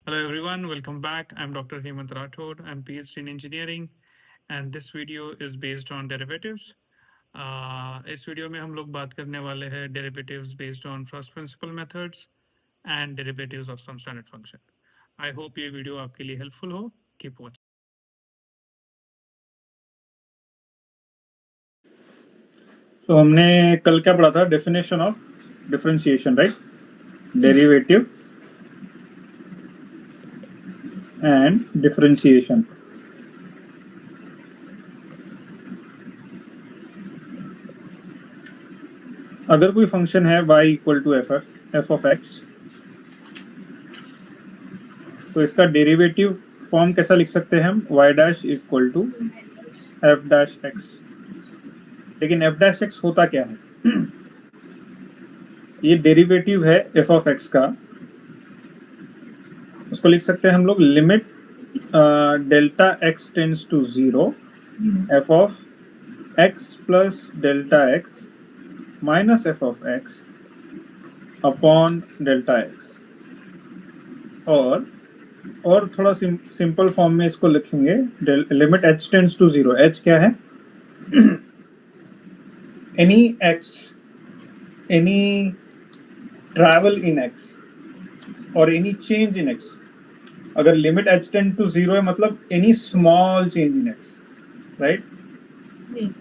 Hello everyone, welcome back. I'm Dr. Hemant Rathod. I'm PhD in engineering and this video is based on derivatives. इस video में हम लोग बात करने वाले हैं derivatives based on first principle methods and derivatives of some standard function. I hope ये video आपके लिए हेल्पफुल हो. Keep watching. तो हमने कल क्या पढ़ा था? Definition of differentiation, right? Derivative and differentiation. अगर कोई फंक्शन है y equal to f of x, तो इसका डेरिवेटिव फॉर्म कैसा लिख सकते हैं हम? y dash equal to f dash x. लेकिन एफ डैश एक्स होता क्या है? ये डेरिवेटिव है एफ ऑफ एक्स का. उसको लिख सकते हैं हम लोग limit delta x tends to 0 f of x plus delta x minus f of x upon delta x. और थोड़ा सिंपल फॉर्म में इसको लिखेंगे limit h tends to 0. H क्या है? Any x, any travel in x और any change in x. अगर limit h tend to 0 है मतलब any small change in x, right?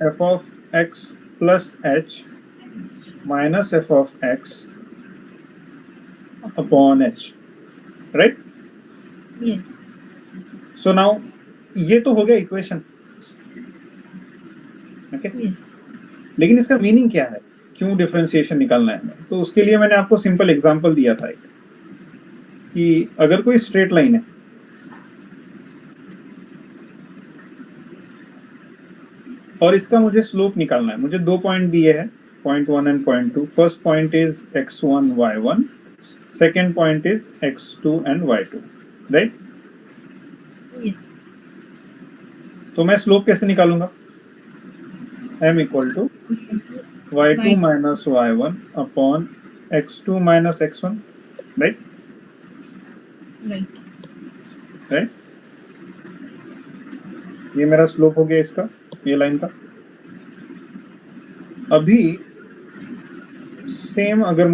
F of x plus h minus f of x upon H, right? Yes. So now ये तो हो गया equation, okay? Yes. लेकिन इसका meaning क्या है? क्यों डिफरेंशिएशन निकालना है हमें? तो उसके लिए मैंने आपको सिंपल एग्जांपल दिया था कि अगर कोई स्ट्रेट लाइन है और इसका मुझे स्लोप निकालना है. मुझे 2 पॉइंट दिए हैं, point 1 and point 2. First point is x1 y1, second point is x2 and y2, right? Yes. तो मैं स्लोप कैसे निकालूंगा? m equal to y2 minus y1 upon x2 minus x1, right? Right. Right? ये मेरा slope हो गया इसका, ये लाइन का. अभी सेम अगर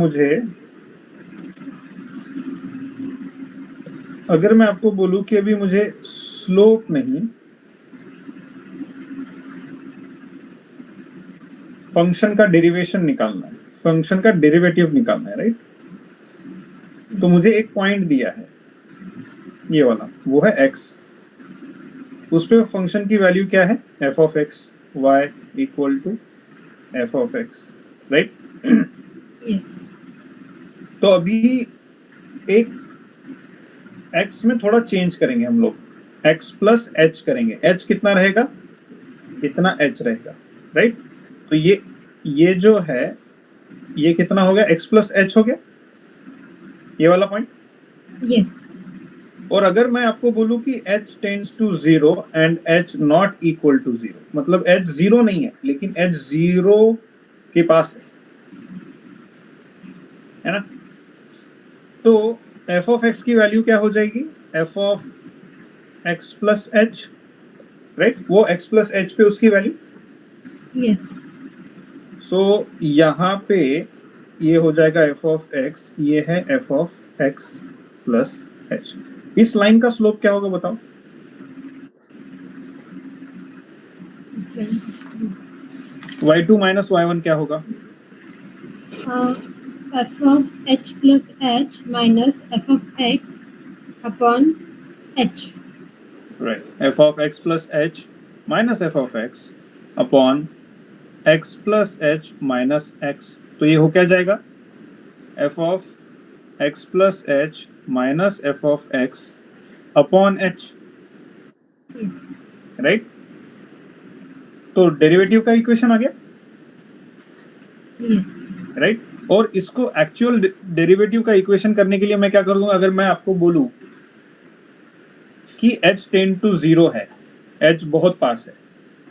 मैं आपको बोलूं कि अभी मुझे स्लोप नहीं, फंक्शन का डेरिवेशन निकालना है, फंक्शन का डेरिवेटिव निकालना है, राइट? तो मुझे एक पॉइंट दिया है, ये वाला, वो है x. उस पे फंक्शन की वैल्यू क्या है? f of x, y equal to f of x, right? Yes. तो अभी एक x में थोड़ा चेंज करेंगे हम लोग, x प्लस h करेंगे. h कितना रहेगा? इतना h रहेगा, राइट? तो ये जो है, ये कितना हो गया? x प्लस h हो गया, ये वाला पॉइंट. Yes. और अगर मैं आपको बोलूं कि h tends to 0 and h not equal to 0, मतलब h 0 नहीं है लेकिन h 0 के पास है ना? तो f ऑफ x की वैल्यू क्या हो जाएगी? f of x plus h, right? वो x प्लस h पे उसकी वैल्यू. Yes. सो यहाँ पे ये हो जाएगा f ऑफ x, ये है f of x plus h. इस लाइन का स्लोप क्या होगा बताओ? This line. y2 minus y1 क्या होगा? F of h plus h minus f of x upon h. Right. f of x plus h minus f of x upon x plus h minus x. तो ये हो क्या जाएगा? f of x plus h minus f of x upon h, Yes. right? तो derivative का equation आ गया, Yes. Right? और इसको एक्चुअल डेरिवेटिव का इक्वेशन करने के लिए मैं क्या करूंगा? अगर मैं आपको बोलूं कि h टेंड टू 0 है, h बहुत पास है,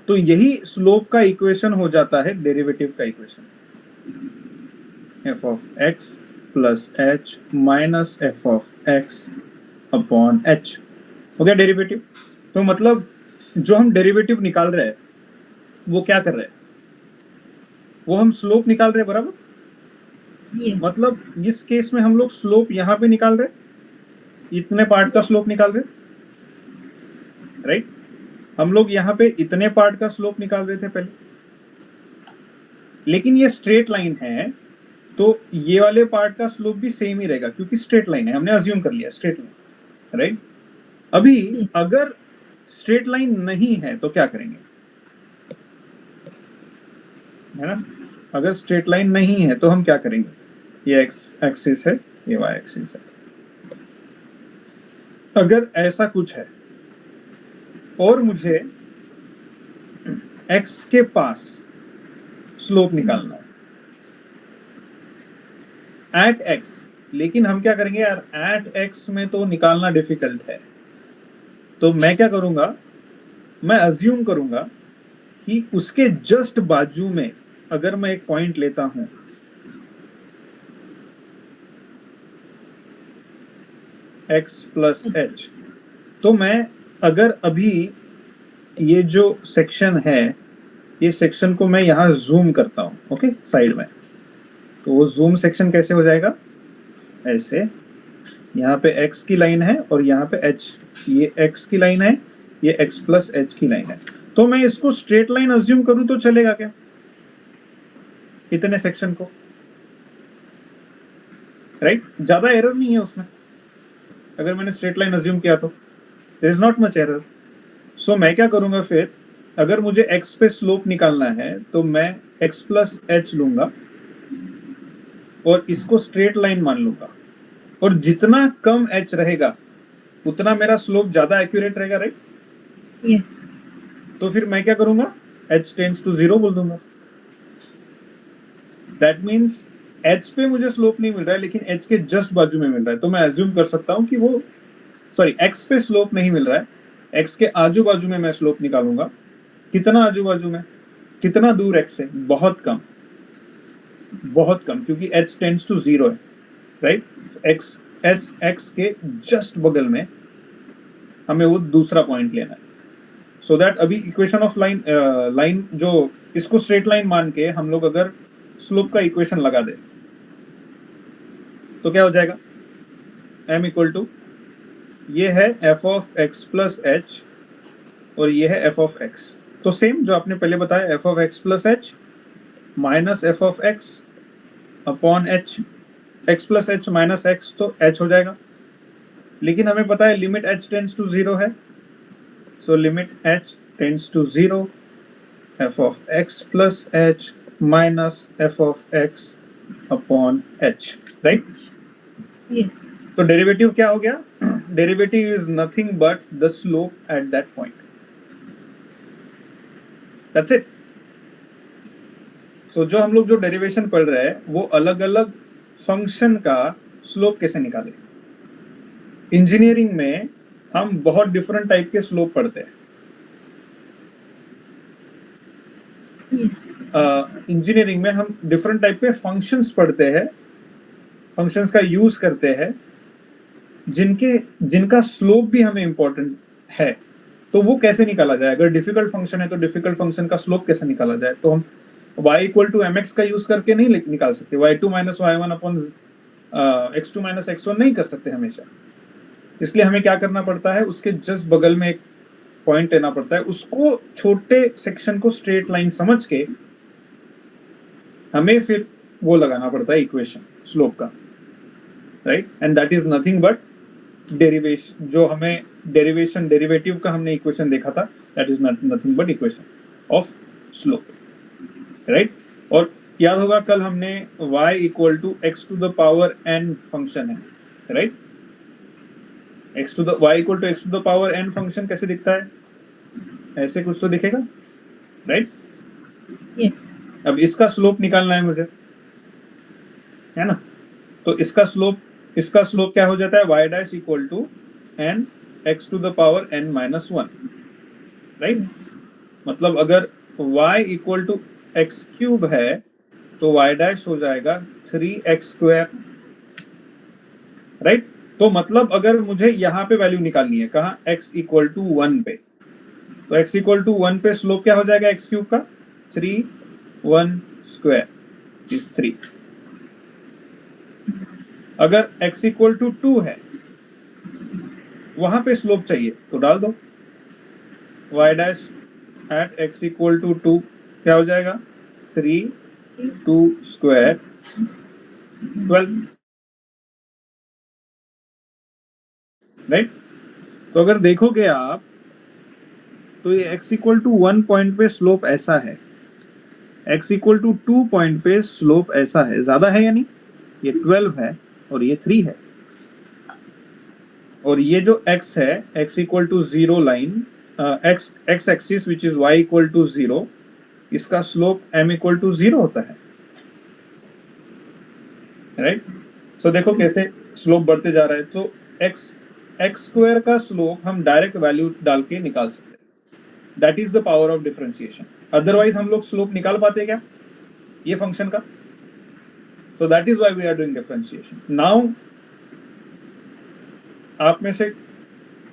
तो यही स्लोप का इक्वेशन हो जाता है डेरिवेटिव का equation. f of x plus h minus f of x upon H. हो गया डेरिवेटिव। तो मतलब जो हम डेरिवेटिव निकाल रहे हैं वो क्या कर रहे हैं, वो हम स्लोप निकाल रहे हैं, बराबर। Yes. मतलब इस केस में हम लोग स्लोप यहाँ पे निकाल रहे, इतने पार्ट का स्लोप निकाल रहे, राइट। हम लोग यहाँ पे इतने पार्ट का स्लोप निकाल रहे थे पहले, लेकिन ये स्ट्रेट लाइन है तो ये वाले पार्ट का स्लोप भी सेम ही रहेगा क्योंकि स्ट्रेट लाइन है, हमने अज्यूम कर लिया स्ट्रेट लाइन, राइट। अभी Yes. अगर स्ट्रेट लाइन नहीं है तो क्या करेंगे, है ना। अगर स्ट्रेट लाइन नहीं है तो हम क्या करेंगे, ये एक्स एक्सिस है, ये वाई एक्सिस है। अगर ऐसा कुछ है और मुझे एक्स के पास स्लोप निकालना है एट एक्स, लेकिन हम क्या करेंगे यार, एट एक्स में तो निकालना डिफिकल्ट है, तो मैं क्या करूंगा, मैं अज्यूम करूंगा कि उसके जस्ट बाजू में अगर मैं एक पॉइंट लेता हूं, x प्लस एच, तो मैं अगर अभी ये जो सेक्शन है, ये सेक्शन को मैं यहाँ जूम करता हूँ, ओके, साइड में, तो वो जूम सेक्शन कैसे हो जाएगा, ऐसे, यहाँ पे x की लाइन है और यहाँ पे h, ये x की लाइन है, ये x प्लस h की लाइन है। तो मैं इसको स्ट्रेट लाइन अज्यूम करूं तो चलेगा क्या, इतने सेक्शन को, राइट। ज्यादा एरर नहीं है उसमें, अगर मैंने स्ट्रेट लाइन अज्यूम किया तो there is not much error. So मैं क्या करूंगा फिर, अगर मुझे x पे स्लोप निकालना है तो मैं x प्लस एच लूंगा और इसको स्ट्रेट लाइन मान लूंगा, और जितना कम h रहेगा उतना मेरा स्लोप ज्यादा एक्यूरेट रहेगा, राइट। Yes. तो फिर मैं क्या करूंगा, h टेंड्स टू 0 बोल दूंगा। दैट मीन्स h पे मुझे स्लोप नहीं मिल रहा है लेकिन h के जस्ट बाजू में मिल रहा है, तो मैं अज्यूम कर सकता हूं कि वो, सॉरी, x पे स्लोप नहीं मिल रहा है, x के आजू बाजू में मैं स्लोप निकालूंगा। कितना आजू बाजू में, कितना दूर x से, बहुत कम, बहुत कम, क्योंकि h टेंड्स टू 0 है, राइट। x के जस्ट बगल में हमें वो दूसरा पॉइंट लेना है, सो दैट अभी इक्वेशन ऑफ लाइन जो इसको स्ट्रेट लाइन मान के हम लोग अगर स्लोप का इक्वेशन लगा दे तो क्या हो जाएगा, m इक्वल टू, ये है f of x plus H और ये है f ऑफ x, तो सेम जो आपने पहले बताया, f of x plus h minus f of x upon h, x plus h minus x तो h हो जाएगा, लेकिन हमें पता है लिमिट h टेंड्स टू 0 है, so limit h tends to 0, f of x plus h minus f of x upon h, right. Yes. तो derivative क्या हो गया, derivative is nothing but the slope at that point, that's it. So जो हम लोग जो derivation पढ़ रहे हैं वो अलग अलग फंक्शन का स्लोप कैसे निकालें। इंजीनियरिंग में हम बहुत डिफरेंट टाइप के स्लोप पढ़ते हैं। Yes. इंजीनियरिंग में हम डिफरेंट टाइप के फंक्शंस पढ़ते हैं, फंक्शंस का यूज करते हैं, जिनका स्लोप भी हमें इंपॉर्टेंट है, तो वो कैसे निकाला जाए। अगर डिफिकल्ट फंक्शन है तो डिफिकल्ट फंक्शन का स्लोप कैसे निकाला जाए, तो हम y इक्वल टू mx का यूज करके नहीं निकाल सकते, y2 minus y1 upon x2 minus x1 नहीं कर सकते हमेशा, इसलिए हमें क्या करना पड़ता है, उसके जस्ट बगल में एक पॉइंट लेना पड़ता है, उसको छोटे सेक्शन को स्ट्रेट लाइन समझ के हमें फिर वो लगाना पड़ता है इक्वेशन स्लोप का, right. And that is nothing but derivation, जो हमें डेरिवेटिव का हमने इक्वेशन देखा था, that is nothing but equation of slope, right. और याद होगा कल हमने y equal to x to the power n function है, right. y equal to x to the power n function कैसे दिखता है, ऐसे कुछ तो दिखेगा, राइट। Yes. अब इसका स्लोप निकालना है मुझे, है ना, तो इसका स्लोप क्या हो जाता है, y dash equal to n x to the power n minus 1, right. Yes. मतलब अगर y equal to x cube है तो y डैश हो जाएगा 3x स्क्वायर, राइट। तो मतलब अगर मुझे यहाँ पे वैल्यू निकालनी है, कहाँ, x इक्वल टू 1 पे, तो x इक्वल टू 1 पे स्लोप क्या हो जाएगा x क्यूब का, 3 1 स्क्वायर इज 3। अगर x इक्वल टू 2 है, वहां पे स्लोप चाहिए तो डाल दो y dash at x equal to 2 क्या हो जाएगा, 3 2 स्क्वायर 12, राइट। तो अगर देखोगे आप तो ये x इक्वल टू 1 पॉइंट पे स्लोप ऐसा है, x इक्वल टू 2 पॉइंट पे स्लोप ऐसा है, ज्यादा है यानी ये 12 है और ये 3 है, और ये जो x है x equal to 0 line, x axis which is y equal to 0, इसका स्लोप m इक्वल टू 0 होता है, राइट। सो देखो कैसे स्लोप बढ़ते जा रहा है। तो x स्क्वायर का स्लोप हम डायरेक्ट वैल्यू डाल के निकाल सकते हैं, that is the power of differentiation. Otherwise हम लोग स्लोप निकाल पाते क्या ये फंक्शन का? So that is why we are doing differentiation now. आप में से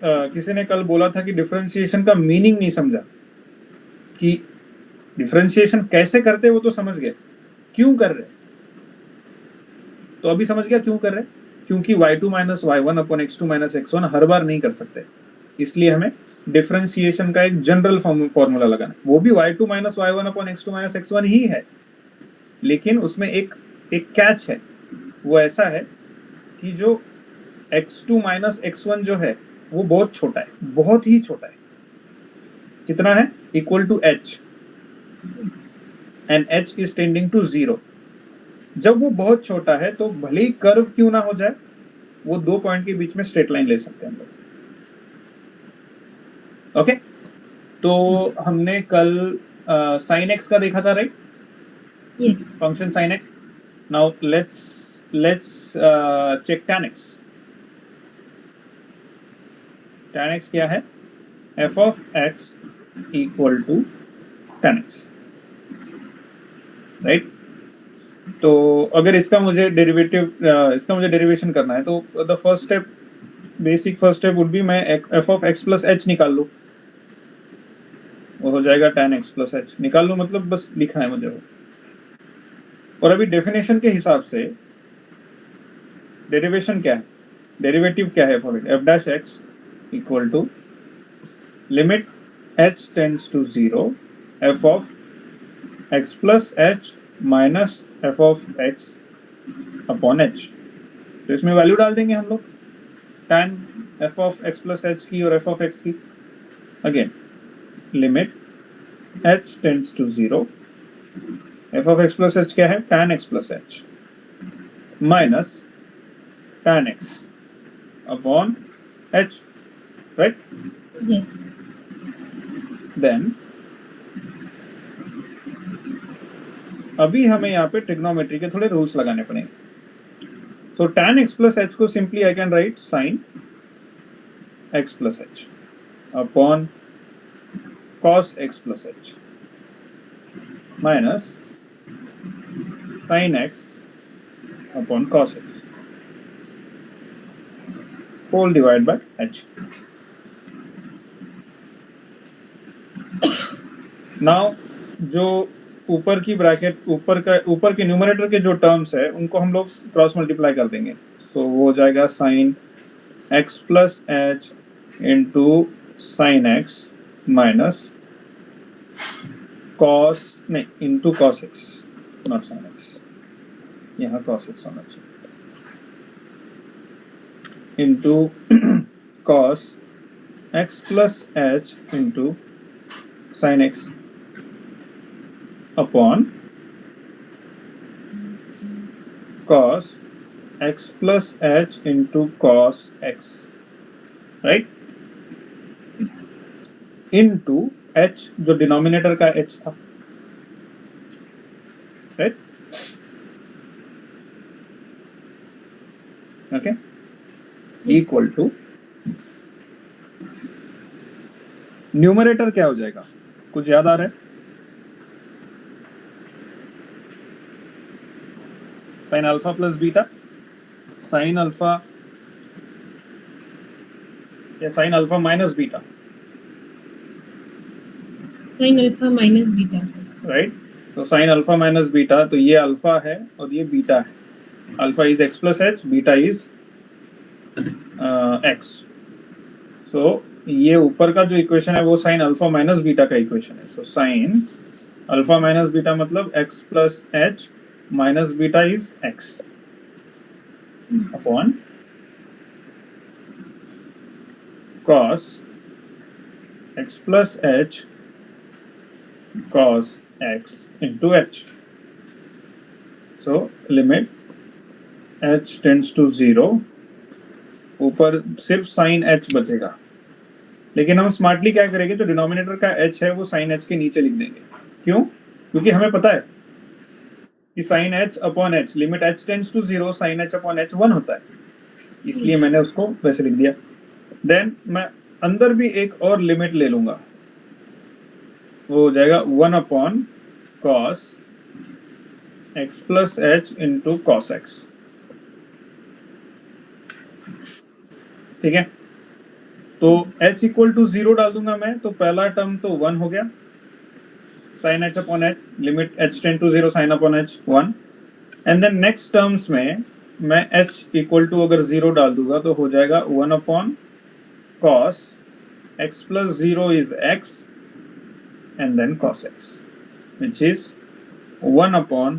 किसी ने कल बोला था कि डिफरेंशिएशन का मीनिंग नहीं समझा, कि डिफरेंशिएशन कैसे करते वो तो समझ गए, क्यों कर रहे? तो अभी समझ गया क्यों कर रहे, क्योंकि y2 minus y1 upon x2 minus x1 हर बार नहीं कर सकते, इसलिए हमें डिफरेंशिएशन का एक जनरल फॉर्मूला लगाना है, वो भी y2 minus y1 upon x2 minus x1 ही है, लेकिन उसमें एक कैच है, वो ऐसा है कि जो x2 माइनस x1 जो है वो बहुत छोटा है, बहुत ही छोटा है। कितना है? Equal to h and h is tending to 0। जब वो बहुत छोटा है तो भले ही कर्व क्यों ना हो जाए, वो दो पॉइंट के बीच में स्ट्रेट लाइन ले सकते हैं हम लोग, ओके। तो हमने कल साइन x का देखा था, right? Yes. Function sine x। Now let's check tan x। tan x क्या है? f of x equal to tan x, right. तो अगर इसका मुझे डेरिवेशन करना है तो the first step, basic first step would be मैं f of x plus h निकाल लूँ, वो हो जाएगा tan x प्लस h। निकाल लूँ मतलब बस लिखना है मुझे वो। और अभी डेफिनेशन के हिसाब से डेरिवेशन क्या है, डेरिवेटिव क्या है for it, f dash x equal to limit h tends to 0 f of x plus h minus f of x upon h। तो इसमें वैल्यू डाल देंगे हम लोग, tan f of x plus h की और f of x की। Again limit h tends to 0, f of x plus h क्या है? tan x plus h minus tan x upon h, right. Yes. Then अभी हमें यहाँ पे trigonometry के थोड़े रूल्स लगाने पड़ेंगे। So tan x plus h को simply I can write sin x plus h upon cos x plus h minus sin x upon cos x whole divide by h। Now जो ऊपर की bracket, ऊपर के numerator के जो terms है उनको हम लोग क्रॉस मल्टीप्लाई कर देंगे, सो वो हो जाएगा sin x plus h into sin x minus cos, नहीं into cos x, not sin x, यहाँ cos x होना चाहिए, into cos x plus h into sin x upon cos x plus h into cos x, right, into h जो denominator का h था, right, okay, equal to numerator क्या हो जाएगा, कुछ याद आ रहा है? Sine alpha plus beta, sine alpha या sine alpha minus beta, sin alpha minus beta. Right? तो साइन अल्फा माइनस बीटा, तो ये अल्फा है और ये बीटा है. Alpha is x plus h, beta is x. So ये ऊपर का जो इक्वेशन है वो साइन अल्फा माइनस बीटा का इक्वेशन है. So sine alpha minus beta मतलब x plus h minus beta is x Yes. Upon cos x plus h cos x into h. So limit h tends to 0. ऊपर सिर्फ sign h बचेगा, लेकिन हम smartly क्या करेंगे, जो डिनोमिनेटर का h है वो साइन h के नीचे लिख देंगे. क्यों? क्योंकि हमें पता है कि sine h upon h, limit h tends to 0, sine h upon h 1 होता है, इसलिए मैंने उसको वैसे लिख दिया. देन मैं अंदर भी एक और लिमिट ले लूंगा, वो हो जाएगा 1 upon cos x plus H into cos x. ठीक है, तो h इक्वल टू 0 डाल दूंगा मैं, तो पहला टर्म तो 1 हो गया, sine h upon h, limit h tend to 0, sine upon h 1. And then next terms में मैं h इक्वल टू अगर 0 डाल दूंगा तो हो जाएगा 1 upon cos x plus 0 is x and then cos x, which is 1 upon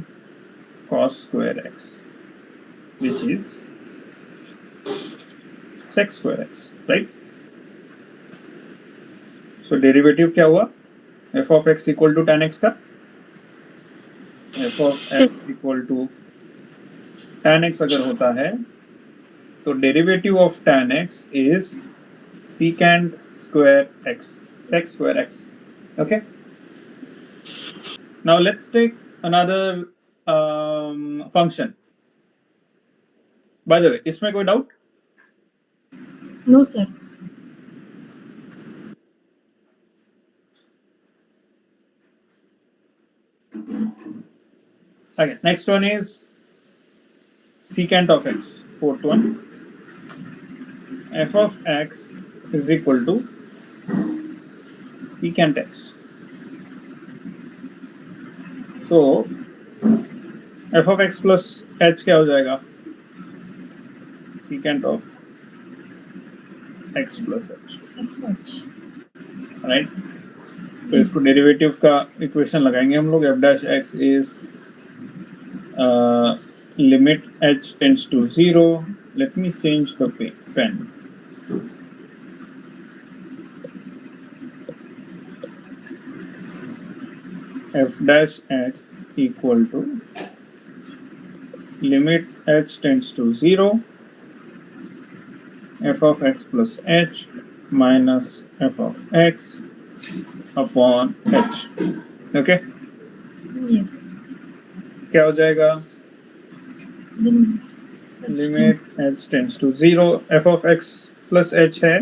cos square x, which is sec square x, right? So derivative क्या हुआ, f of x equal to tan x का, f of x equal to tan x अगर होता है तो derivative of tan x is secant square x, sec square x. Okay, now let's take another function. By the way, इसमें कोई doubt? No, sir. Okay, next one is secant of x, fourth one. F of x is equal to secant x. So f of x plus h क्या हो जाएगा, secant of x plus h, As such. right? तो इसको derivative का equation लगाएंगे हम लोग. f dash x is limit h tends to 0. Let me change the pen. F dash x equal to limit h tends to 0, f of x plus h minus f of x upon h. Okay, Yes. क्या हो जाएगा, Then limit h tends to 0, f of x plus h है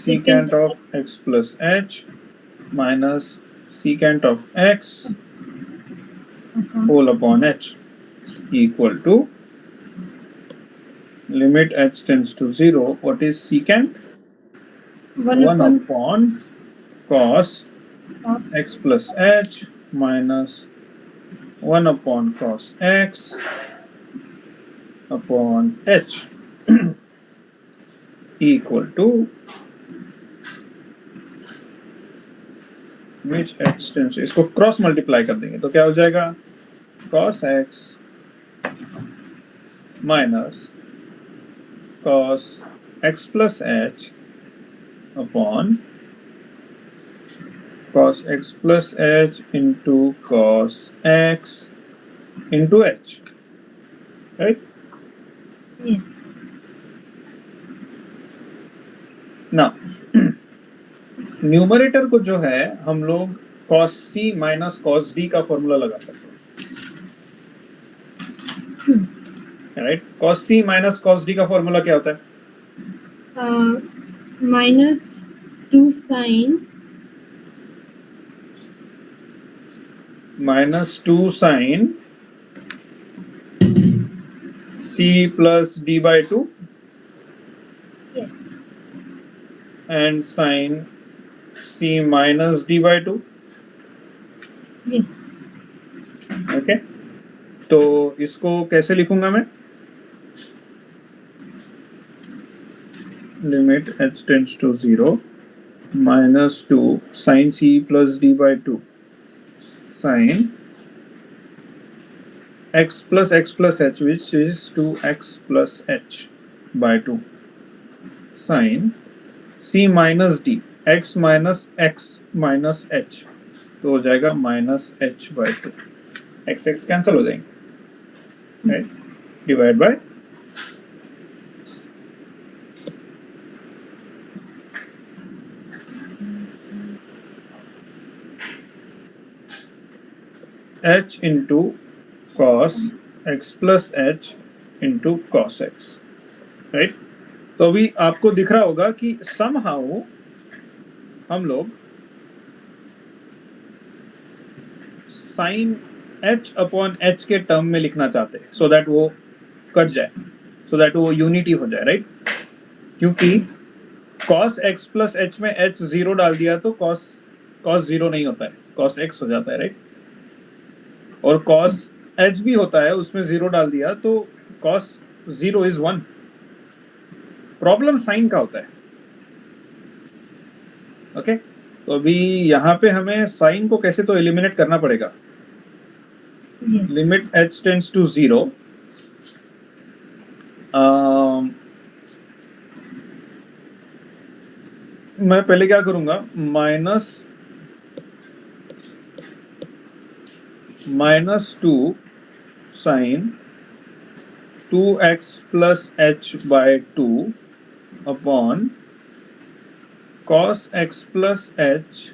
secant of x plus h minus secant of x whole upon h equal to limit h tends to 0. What is secant? 1 upon upon cos of x plus h minus 1 upon cos x upon h equal to which h tends to, इसको cross multiply कर देंगे तो क्या हो जाएगा, cos x minus cos x plus h upon cos x plus h into cos x into h, right? yes. Now numerator को जो है हम लोग cos c minus cos d का फॉर्मूला लगा सकते हैं, right? cos c minus cos d का फॉर्मूला क्या होता है, Minus 2 sin minus 2 sine c plus d by 2 Yes. and sin c minus d by 2. Yes. Okay, तो इसको कैसे लिखूंगा मैं? Limit h tends to 0 minus 2 sin c plus d by 2 sin x plus h, which is 2x plus h by 2 sin c minus d x minus h, तो हो जाएगा minus h by 2. x cancel हो जाएंगे, Yes. right? Divide by h into cos x plus h into cos x, right? तो अभी आपको दिख रहा होगा कि somehow हम लोग sin h अपॉन h के टर्म में लिखना चाहते हैं, सो दैट वो कट जाए, सो दैट वो यूनिटी हो जाए, राइट? क्योंकि cos x plus h में h 0 डाल दिया तो cos 0 नहीं होता है, cos x हो जाता है, राइट? और cos h भी होता है, उसमें 0 डाल दिया तो cos 0 is 1. प्रॉब्लम साइन का होता है, ओके? तो अभी यहाँ पे हमें साइन को कैसे तो एलिमिनेट करना पड़ेगा. Yes. Limit h tends to 0 मैं पहले क्या करूंगा, minus 2 sine 2x plus h by 2 upon cos x plus h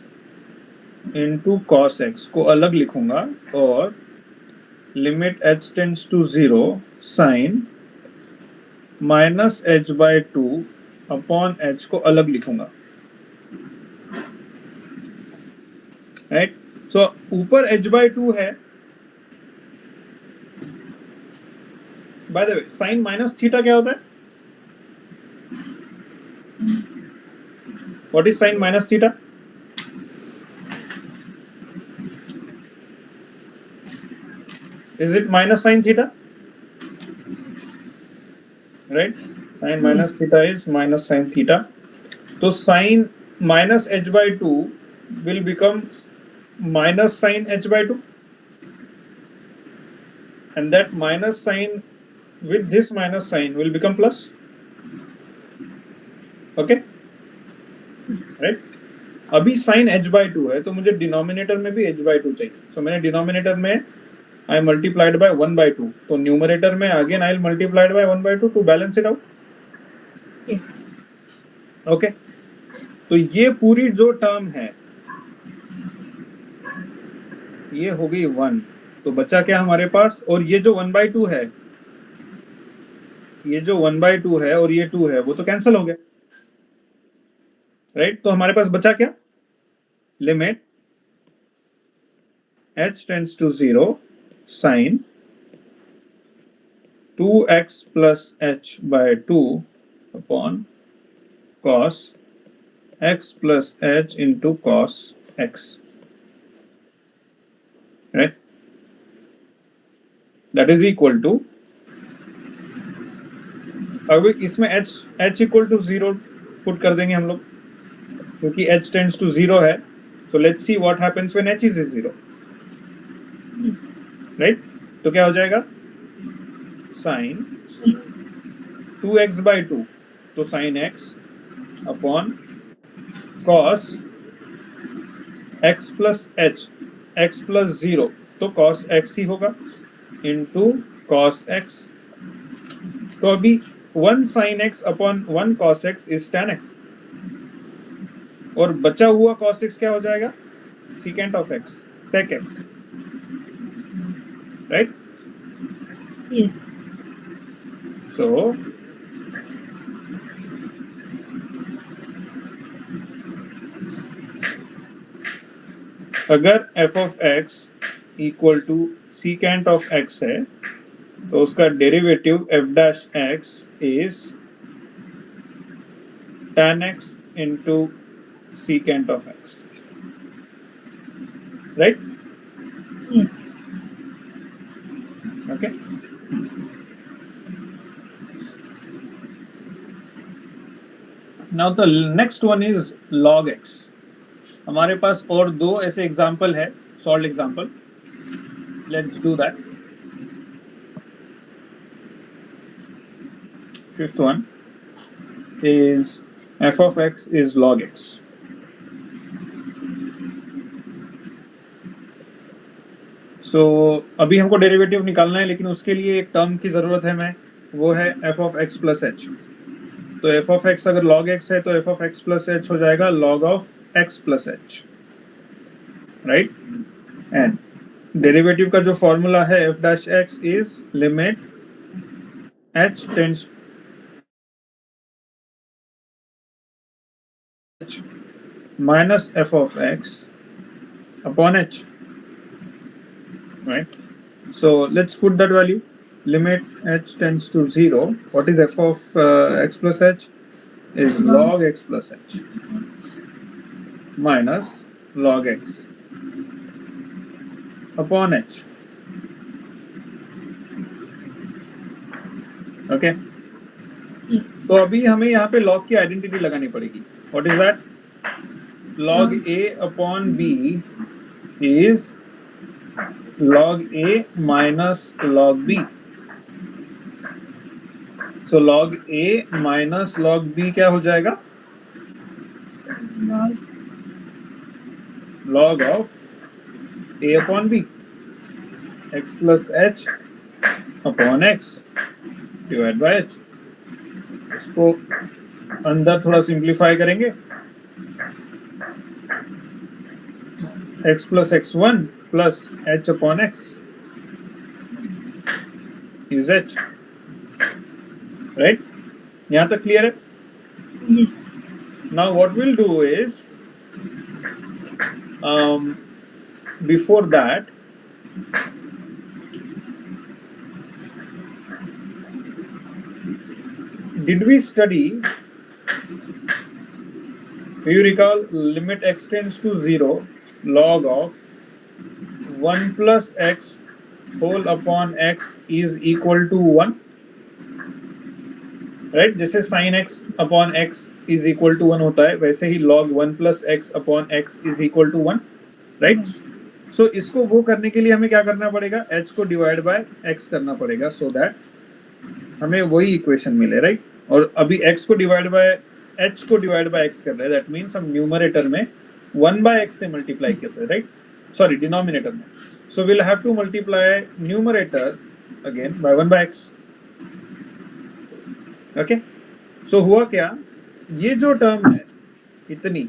into cos x को अलग लिखूंगा, और limit h tends to 0 sine minus h by 2 upon h को अलग लिखूंगा, राइट? सो ऊपर h बाय 2 है. By the way, sine minus theta क्या होता है? What is sine minus theta? Is it minus sin theta? Right? Sin minus theta is minus sin theta. So sin minus h by 2 will become minus sin h by 2. And that minus sign with this minus sign will become plus. Okay? Right? अभी sin h by 2 है तो मुझे denominator में भी h by 2 चाहिए. So मैंने denominator में I multiplied by 1 by 2. तो न्यूमरेटर में again I'll multiply by 1 by 2 to balance it out. Yes. Okay. तो ये पूरी जो टर्म है ये हो गई 1. तो बचा क्या हमारे पास? और ये जो 1 by 2 है, ये जो 1 by 2 है और ये 2 है वो तो कैंसिल हो गया, राइट? तो हमारे पास बचा क्या? Limit h tends to 0 sine 2x plus h by 2 upon cos x plus h into cos x, right? That is equal to, अब इसमें h इक्वल टू 0 पुट कर देंगे हम लोग क्योंकि h टेंड्स टू 0 है. So let's see what happens when h is 0, right? तो क्या हो जाएगा? साइन 2x बाय 2, तो sine x upon cos x plus h, x plus 0 तो cos x ही होगा इंटू cos x. तो अभी 1 sin x upon 1 cos x is tan x, और बचा हुआ cos x क्या हो जाएगा? secant of x, sec x, right? Yes. So अगर f of x equal to secant of x है तो उसका derivative f dash x is tan x into secant of x. Right? Yes. Okay. Now the next one is log x. हमारे पास और दो ऐसे example है, solve example. Let's do that. Fifth one is f of x is log x. So अभी हमको derivative निकालना है, लेकिन उसके लिए एक टर्म की जरूरत है हमें, वो है f of x plus h. तो f of x अगर log x है तो f of x plus h हो जाएगा log of x plus h, right? And derivative का जो फॉर्मूला है f dash x is limit h tends h minus f of x upon h, right? So let's put that value. Limit h tends to 0. What is f of x plus h? Is log x plus h minus log x upon h. Okay. Yes. तो अभी हमें यहाँ पे log की identity लगानी पड़ेगी. What is that? Log a upon b is log a minus log b. So log a minus log b क्या हो जाएगा? Log of a upon b, x plus h upon x divided by h. इसको अंदर थोड़ा simplify करेंगे. x plus x1 plus h upon x is h. Right? यहाँ तक clear है? Yes. Now what we'll do is, before that, did we study, do you recall, limit x tends to 0 log of 1 plus x whole upon x is equal to 1? Right? जैसे sin x upon x is equal to 1 होता है, वैसे ही log 1 plus x upon x is equal to 1, right? So इसको वो करने के लिए हमें क्या करना पड़ेगा? h को डिवाइड बाय x करना पड़ेगा, सो दैट हमें वही इक्वेशन मिले, राइट? और अभी x को डिवाइड बाय h को डिवाइड बाय x कर रहे हैं, दैट मीन्स हम न्यूमरेटर में 1 बाय x से मल्टीप्लाई करते हैं, राइट? सॉरी, डिनोमिनेटर में. So will have to multiply numerator again by 1 by x. Okay, so हुआ क्या? ये जो टर्म है इतनी,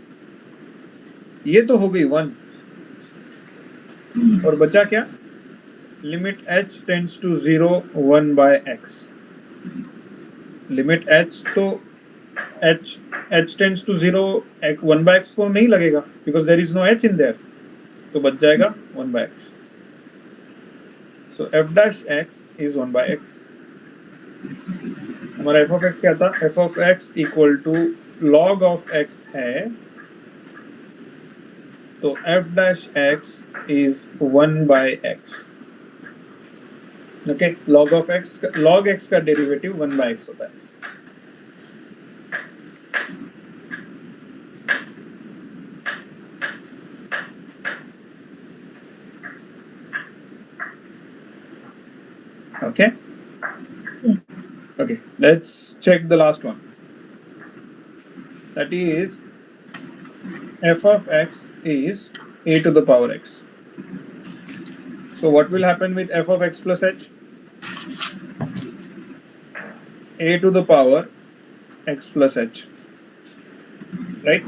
ये तो हो गई 1, और बचा क्या? Limit h tends to 0 1 by x. Limit h तो h tends to 0 1 by x को नहीं लगेगा, because there is no h in there, तो बच जाएगा 1 by x. So f dash x is 1 by x. हमारा f of x क्या था? f of x equal to log of x है, तो f dash x is 1 by x. Okay, log of x, log x का derivative 1 by x होता है. Okay. Yes. Okay, let's check the last one. That is f of x is a to the power x. So what will happen with f of x plus h? A to the power x plus h, right?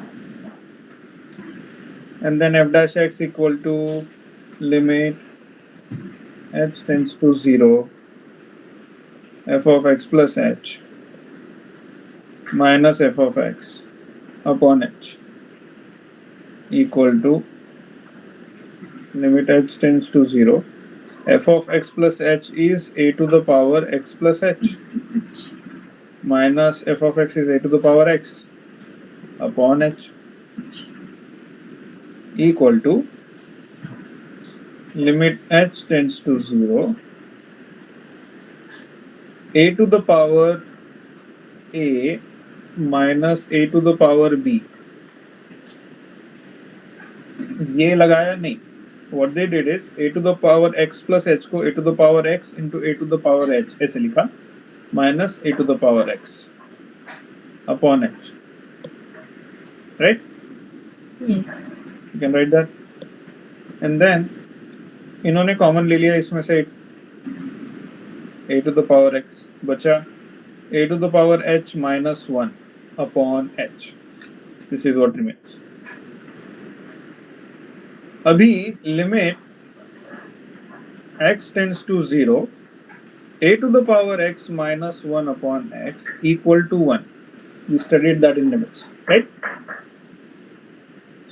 And then f dash x equal to limit h tends to 0 f of x plus h minus f of x upon h equal to limit h tends to 0 f of x plus h is a to the power x plus h minus f of x is a to the power x. upon h equal to limit h tends to 0 a to the power a minus a to the power b. ये लगाया नहीं. What they did is a to the power x plus h को a to the power x into a to the power h ऐसे लिखा minus a to the power x upon h. Right? Yes. You can write that. And then इन्होंने common ले लिया इसमें से a to the power x बचा a to the power h minus 1 upon h. This is what remains. अभी limit x tends to 0 a to the power x minus 1 upon x equal to 1. We studied that in limits, right?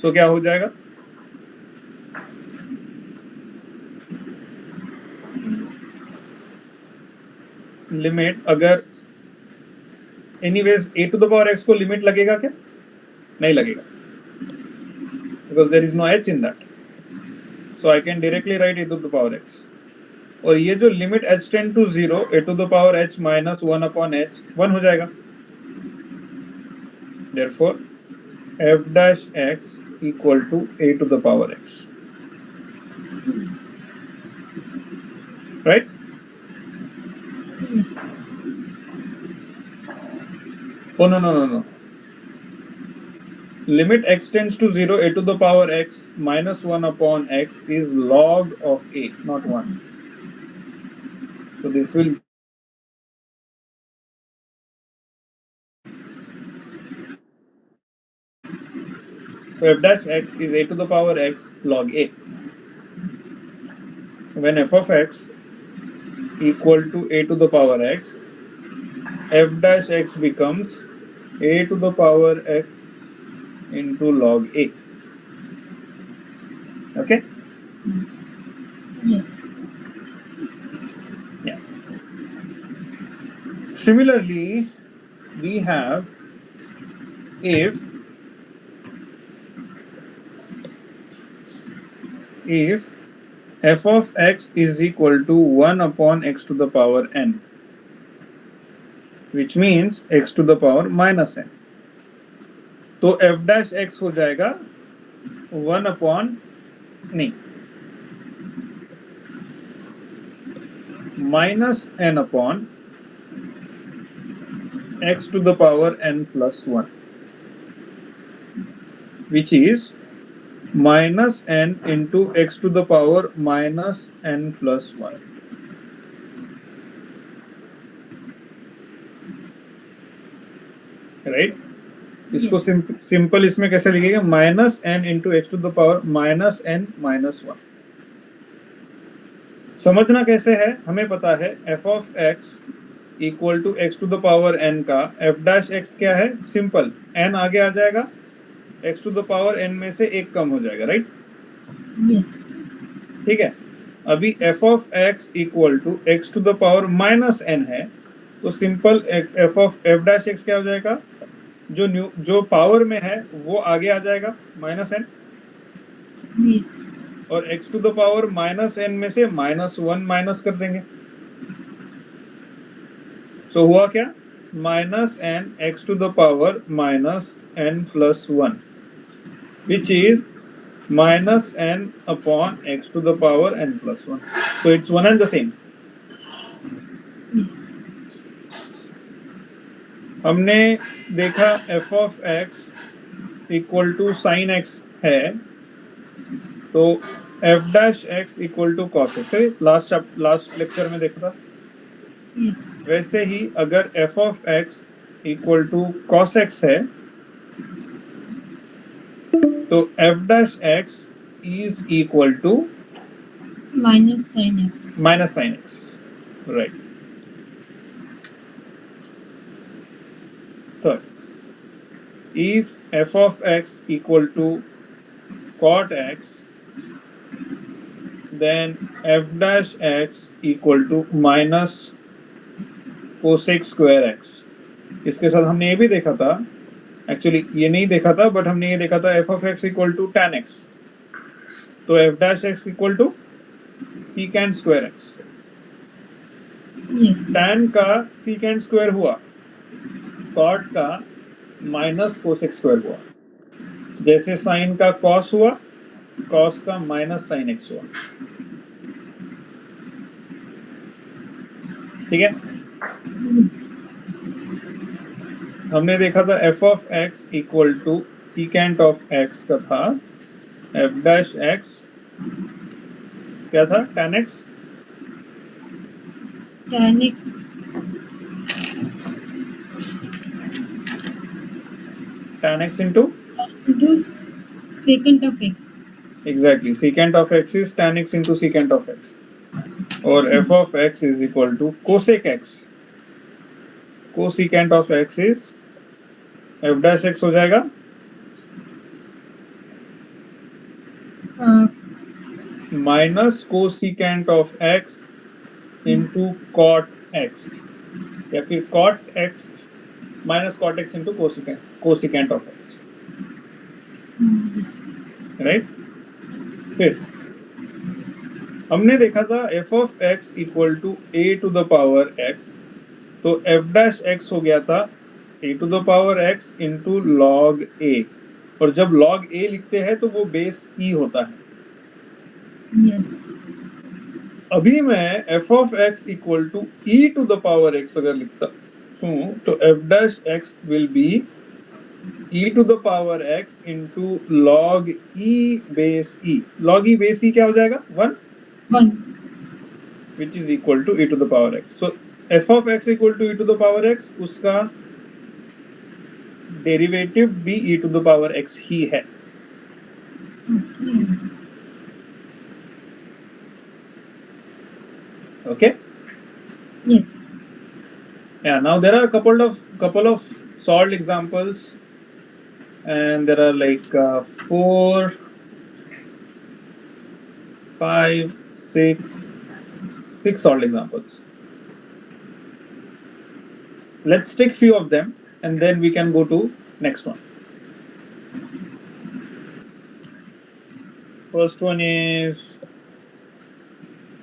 So क्या हो जाएगा? Limit अगर anyways a to the power x को limit लगेगा क्या? नहीं लगेगा, because there is no h in that. So I can directly write a to the power x. और ये जो limit h tend to 0 a to the power h minus 1 upon h 1 हो जाएगा. Therefore f dash x equal to a to the power x. Right? Yes. Oh no. Limit x tends to 0 a to the power x minus 1 upon x is log of a, not 1. So this will so f dash x is a to the power x log a. When f of x equal to a to the power x, f dash x becomes a to the power x into log a. Okay? Yes. Yes. Similarly, we have if f of x is equal to 1 upon x to the power n, which means x to the power minus n. तो f dash x हो जाएगा 1 upon नहीं minus n upon x to the power n plus 1, which is minus n into x to the power minus n plus 1. Right? इसको simple इसमें कैसे लिखेगा? Minus n into x to the power minus n minus 1. समझना कैसे है? हमें पता है f of x equal to x to the power n का f डैश x क्या है? सिंपल, n आगे आ जाएगा, x to the power n में से एक कम हो जाएगा, राइट? Yes. ठीक है. अभी f of x equal to x to the power minus n है, तो simple f of f dash x क्या हो जाएगा? जो पावर में है वो आगे आ जाएगा माइनस n. Yes. और x to the power minus n में से माइनस 1 माइनस कर देंगे. सो हुआ क्या? Minus n x to the power minus n plus 1, which is minus n upon x to the power n plus 1. So it's one and the same. Yes. हमने देखा f of x equal to sine x है, तो f dash x equal to cos x है, last lecture में देखा था. Yes. वैसे ही अगर f of x equal to cos x है, तो f dash x is equal to Minus sin x. Minus sine x. Right. Third, if f of x equal to cot x, then f dash x equal to minus cosec square x. इसके साथ हमने ये भी देखा था actually ये नहीं देखा था, बट हमने ये देखा था f of x equal to tan x, तो f dash x equal to secant square x. Yes. tan का secant स्क्वायर हुआ, cot का माइनस cosec स्क्वायर हुआ, जैसे sin का cos हुआ, cos का माइनस sin x हुआ। ठीक है, Yes. हमने देखा था f of x equal to secant of x का था एफ डैश एक्स क्या था, tan x Tan x into into secant of x. Exactly secant of x is tan x into secant of x, और f of x is equal to cosec x, cosecant of x is f dash x हो जाएगा minus cosecant of x into cot x, या फिर cot x minus cot x into cosecant of x, Yes. Right. फिर हमने देखा था f of x equal to a to the power x, तो f dash x हो गया था a to the power x into log a, और जब लॉग ए लिखते हैं तो वो बेस ई होता है। Yes. अभी मैं f of x equal to e to the power x अगर लिखता हूँ तो f dash x will be e to the power x into log e base e. Log e base e क्या हो जाएगा, 1, 1. Which is equal to e to the power x. So f of x equal to e to the power x, उसका derivative भी e to the power x ही है। Okay. Okay. Yes. Yeah. Now there are a couple of solved examples, and there are like 4, 5, 6 solved examples. Let's take few of them, and then we can go to next one. First one is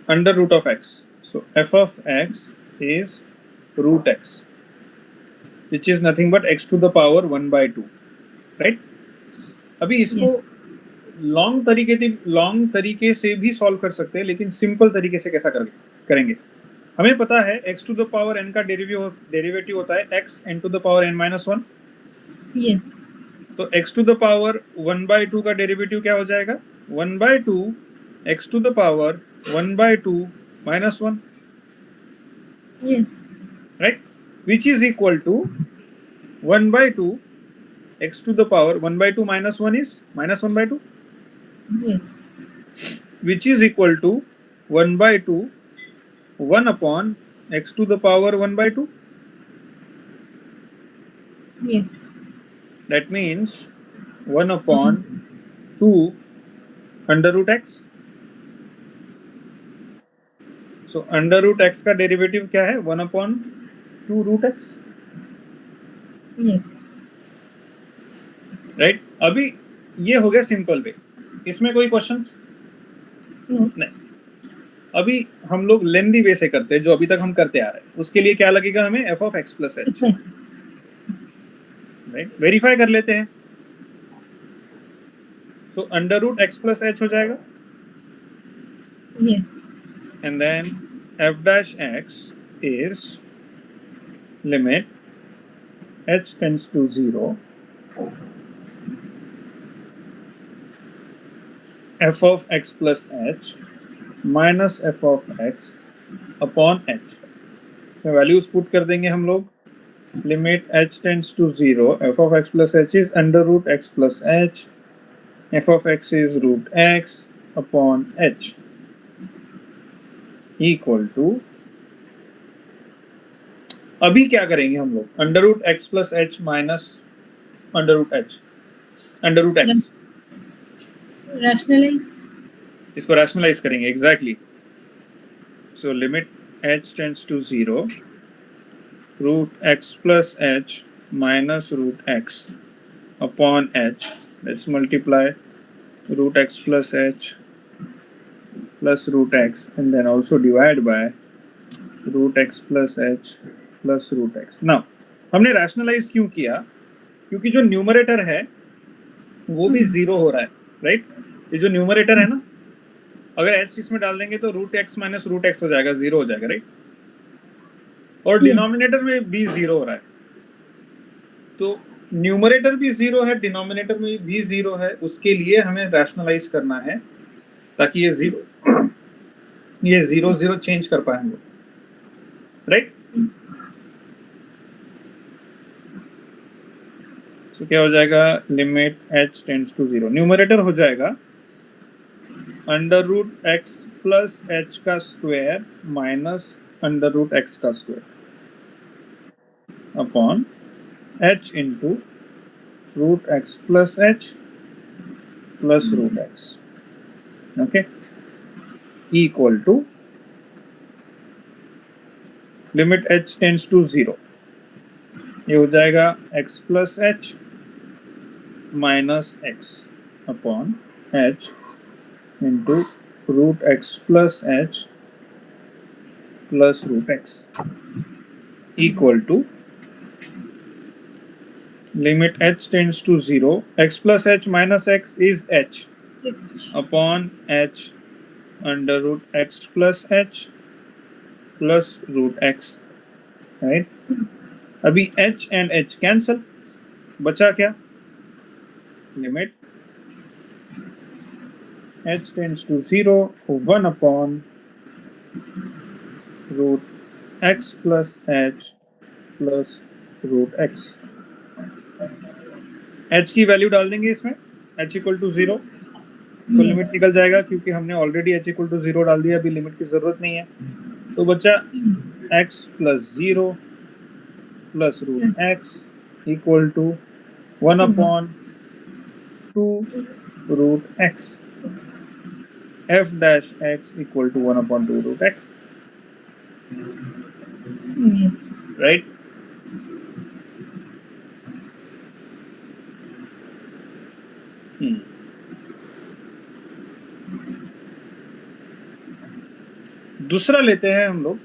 under root of x. So f of x is root x, which is nothing but x to the power 1/2, right? अभी इसको Yes. Long तरीके से भी solve कर सकते हैं, लेकिन simple तरीके से कैसा करेंगे। हमें पता है x to the power n का डेरिवेटिव होता है x n to the power n minus 1। Yes. तो x टू द पावर 1/2 का डेरिवेटिव क्या हो जाएगा, 1/2 x to the power 1/2 minus 1, Yes. right? Which is equal to 1/2 x to the power 1/2 minus 1 is minus 1/2, Yes. which is equal to 1/2 1 upon x to the power 1/2. Yes. That means 1 upon 2 under root x. So under root x का derivative क्या है, 1 upon 2 root x, Yes. right? अभी ये हो गया simple way, इसमें कोई questions No. नहीं। अभी हम लोग लेंदी वे से करते हैं, जो अभी तक हम करते आ रहे हैं। उसके लिए क्या लगेगा हमें, f of x plus h, right? Verify कर लेते हैं। So under root x plus h हो जाएगा, Yes. and then f dash x is limit h tends to 0 f of x plus h minus f of x upon h। इसमें values put कर देंगे हम लोग, limit h tends to 0 f of x plus h is under root x plus h, f of x is root x upon h equal to, अभी क्या करेंगे हम लोग, under root x plus h minus under root h, under root x, Rationalize. इसको rationalize करेंगे। Exactly. So limit h tends to 0 root x plus h minus root x upon h. Let's multiply root x plus h plus root x and then also divide by root x plus h plus root x. Now हमने rationalise क्यों किया? क्योंकि जो numerator है वो भी zero हो रहा है, राइट? ये जो न्यूमरेटर है ना, अगर h इसमें डाल देंगे तो root x minus root x हो जाएगा, जीरो हो जाएगा, राइट? और डिनोमिनेटर में भी जीरो हो रहा है, तो न्यूमरेटर भी जीरो है, डिनोमिनेटर में भी जीरो है, उसके लिए हमें रैशनलाइज करना है ताकि ये जीरो जीरो चेंज कर पाए हम लोग, राइट? तो क्या हो जाएगा? Limit h tends to zero, numerator हो जाएगा under root x plus h का square minus under root x का square upon h into root x plus h plus root x, okay, equal to limit h tends to zero, ये हो जाएगा x plus h minus x upon h into root x plus h plus root x equal to limit h tends to zero, x plus h minus x is h upon h under root x plus h plus root x, right? अभी h and h cancel, बचा क्या? Limit h tends to zero, 1 upon root x plus h plus root x, h की value डाल देंगे इसमें, h equal to zero, तो limit निकल जाएगा क्योंकि हमने already h equal to zero डाल दिया, अभी लिमिट की जरूरत नहीं है, तो बचा x plus zero plus root x equal to 1 upon 2 root x, f dash x equal to 1 upon 2 root x, Yes. right? दूसरा लेते हैं हम लोग,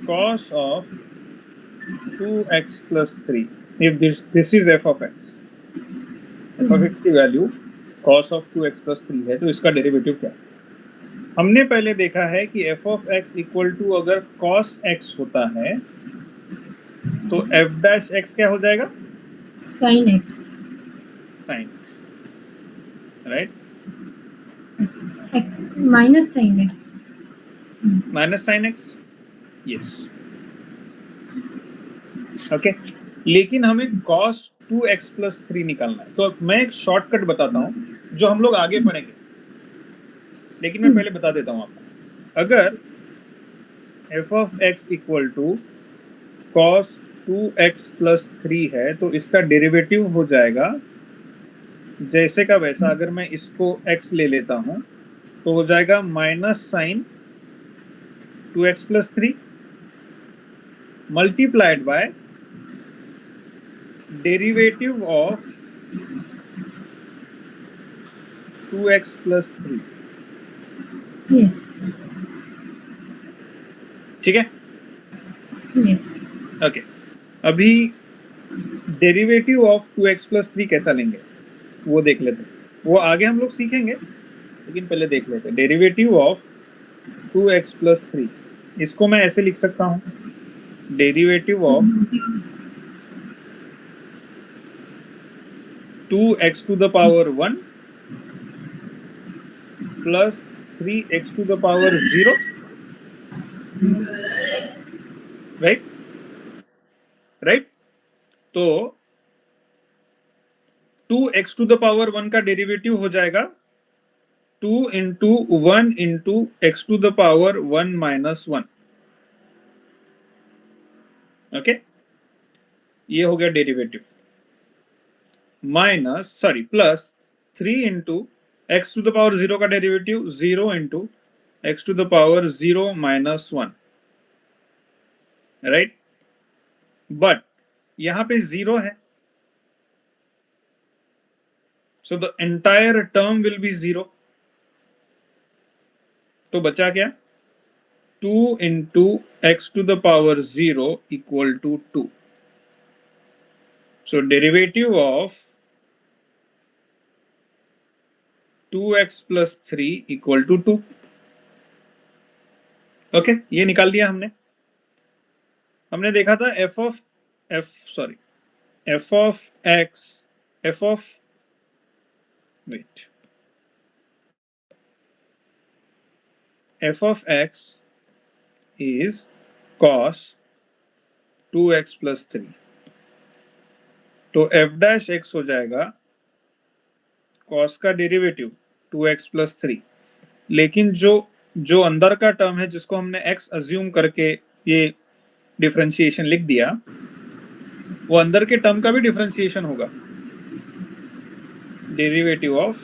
cos of 2x plus 3. If this is f of x, f of x की value cos of 2x plus 3 है, तो इसका derivative क्या है? हमने पहले देखा है कि f of x equal to अगर cos x होता है तो f dash x क्या हो जाएगा? Sin x. Sin x, right? Minus sin x. Minus sine x, yes, okay. लेकिन हमें cos 2x plus 3 निकालना है, तो मैं एक शॉर्टकट बताता हूं जो हम लोग आगे पढ़ेंगे, लेकिन मैं पहले बता देता हूं आपको। अगर f of x equal to cos 2x plus 3 है तो इसका डेरिवेटिव हो जाएगा जैसे का वैसा। अगर मैं इसको x ले लेता हूं तो हो जाएगा minus sign 2x plus 3 multiplied by derivative of 2x plus 3, Yes. ठीक है? Yes. ओके, अभी डेरिवेटिव ऑफ 2x plus 3 कैसा लेंगे वो देख लेते हैं, वो आगे हम लोग सीखेंगे, लेकिन पहले देख लेते हैं। डेरिवेटिव ऑफ 2x plus 3, इसको मैं ऐसे लिख सकता हूं, derivative of 2x to the power 1 plus 3x to the power 0, right? Right, तो 2x to the power 1 का डेरिवेटिव हो जाएगा 2 into 1 into x to the power 1 minus 1, okay, ये हो गया derivative, minus sorry plus 3 into x to the power 0 का derivative 0 into x to the power 0 minus 1, right? But यहां पे 0 है, so the entire term will be 0. तो बचा क्या? 2 into x to the power 0 equal to 2. So derivative of 2x plus 3 equal to 2. Okay, ये निकाल दिया हमने. हमने देखा था f of x, f of x is cos 2x plus 3. तो f dash x हो जाएगा cos का डेरिवेटिव 2x plus 3. लेकिन जो अंदर का टर्म है जिसको हमने x अज्यूम करके ये डिफरेंशिएशन लिख दिया, वो अंदर के टर्म का भी डिफरेंशिएशन होगा. Derivative of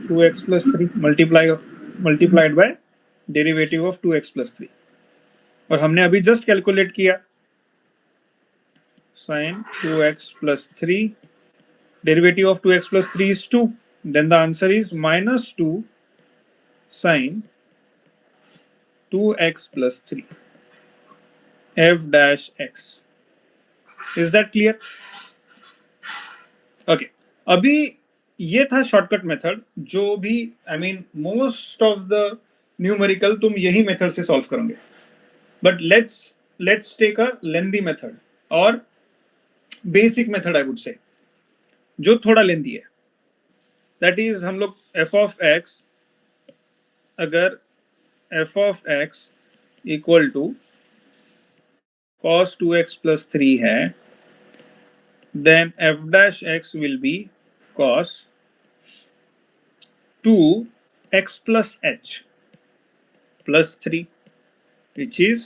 2x plus 3 multiplied by derivative of 2x plus 3. और हमने अभी जस्ट कैलकुलेट किया sin 2x plus 3, derivative of 2x plus 3 is 2. Then the answer is minus 2 sin 2x plus 3 f dash x. Is that clear? Okay. अभी ये था shortcut method, जो भी most of the numerical तुम यही method से solve करोगे. But let's take a lengthy method और basic method, I would say, जो थोड़ा लेंदी है. दैट इज हम लोग f of x, अगर f of x equal to cos 2x plus 3 है, then f dash x will be cos 2x plus h plus 3, which is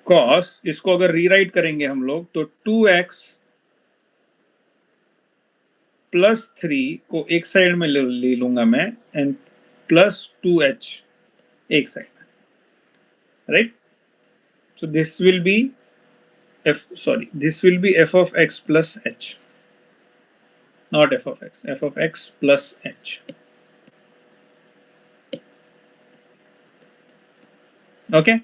cos, इसको अगर rewrite करेंगे हम लोग तो 2x प्लस 3 को एक साइड में ले लूंगा मैं, एंड प्लस 2h एक साइड में, right. So this will be f of x plus h, not f of x plus h. Okay.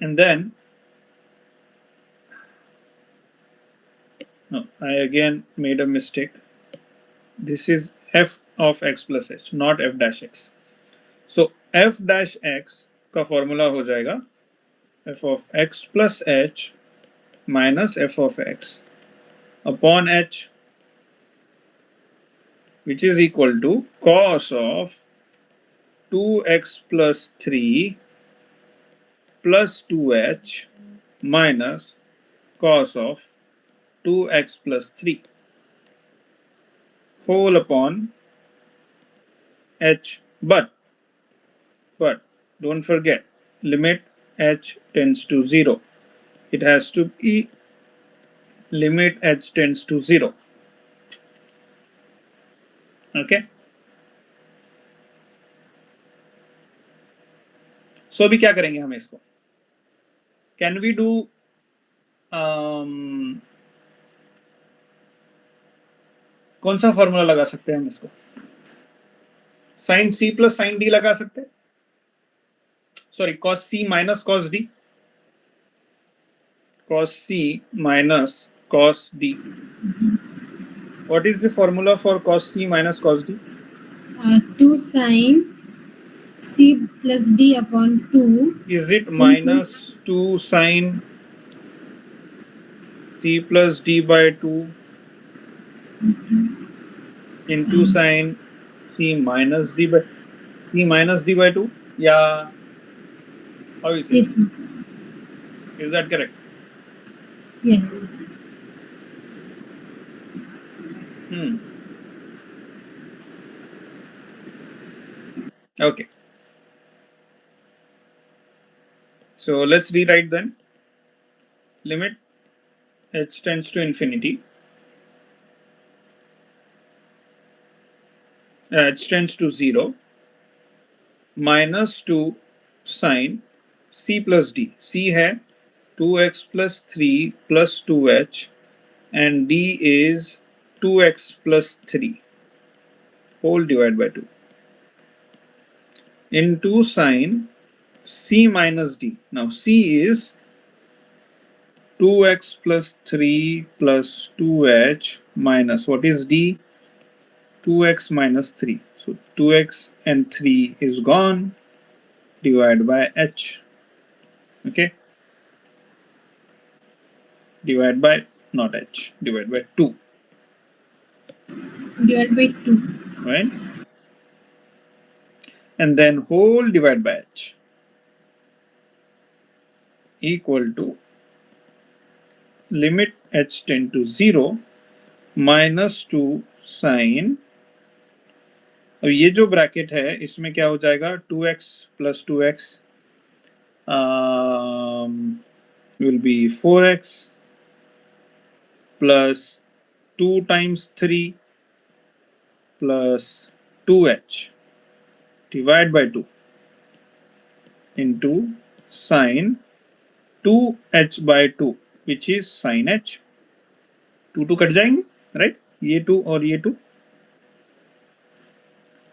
And then no, I again made a mistake. This is f of x plus h, not f dash x. So f dash x का formula हो जाएगा f of x plus h minus f of x upon h, which is equal to cos of 2x plus 3 plus 2h minus cos of 2x plus 3 whole upon h. But don't forget, limit h tends to 0. It has to be limit h tends to 0. Okay. So अभी क्या करेंगे हम इसको? Can we do कौन सा formula लगा सकते हैं हम इसको? Sine c plus sine d लगा सकते हैं. Sorry, cos c minus cos d. Cos c minus cos d. What is the formula for cos c minus cos d? 2 sin c plus d upon 2. Is it minus 2 sin c plus d by 2 into sin c minus d by 2? Yeah. How is it? Yes. Is that correct? Yes. Okay. So let's rewrite then. Limit h tends to infinity. h tends to 0 minus 2 sin c plus d. c है 2x plus 3 plus 2h and d is 2x plus 3 whole divided by 2 into sin c minus d. Now c is 2x plus 3 plus 2h minus what is d? 2x minus 3. So 2x and 3 is gone, divided by h. Okay, divided by not h, divided by 2, Divided by 2. right? And then whole divided by h equal to limit h tend to 0 minus 2 sin. अब ये जो bracket है इसमें क्या हो जाएगा 2x plus 2x will be 4x plus 2 times 3 plus 2h divided by 2 into sin 2h by 2 which is sin h. 2 cut जाएंगे, right? ये 2 और ये 2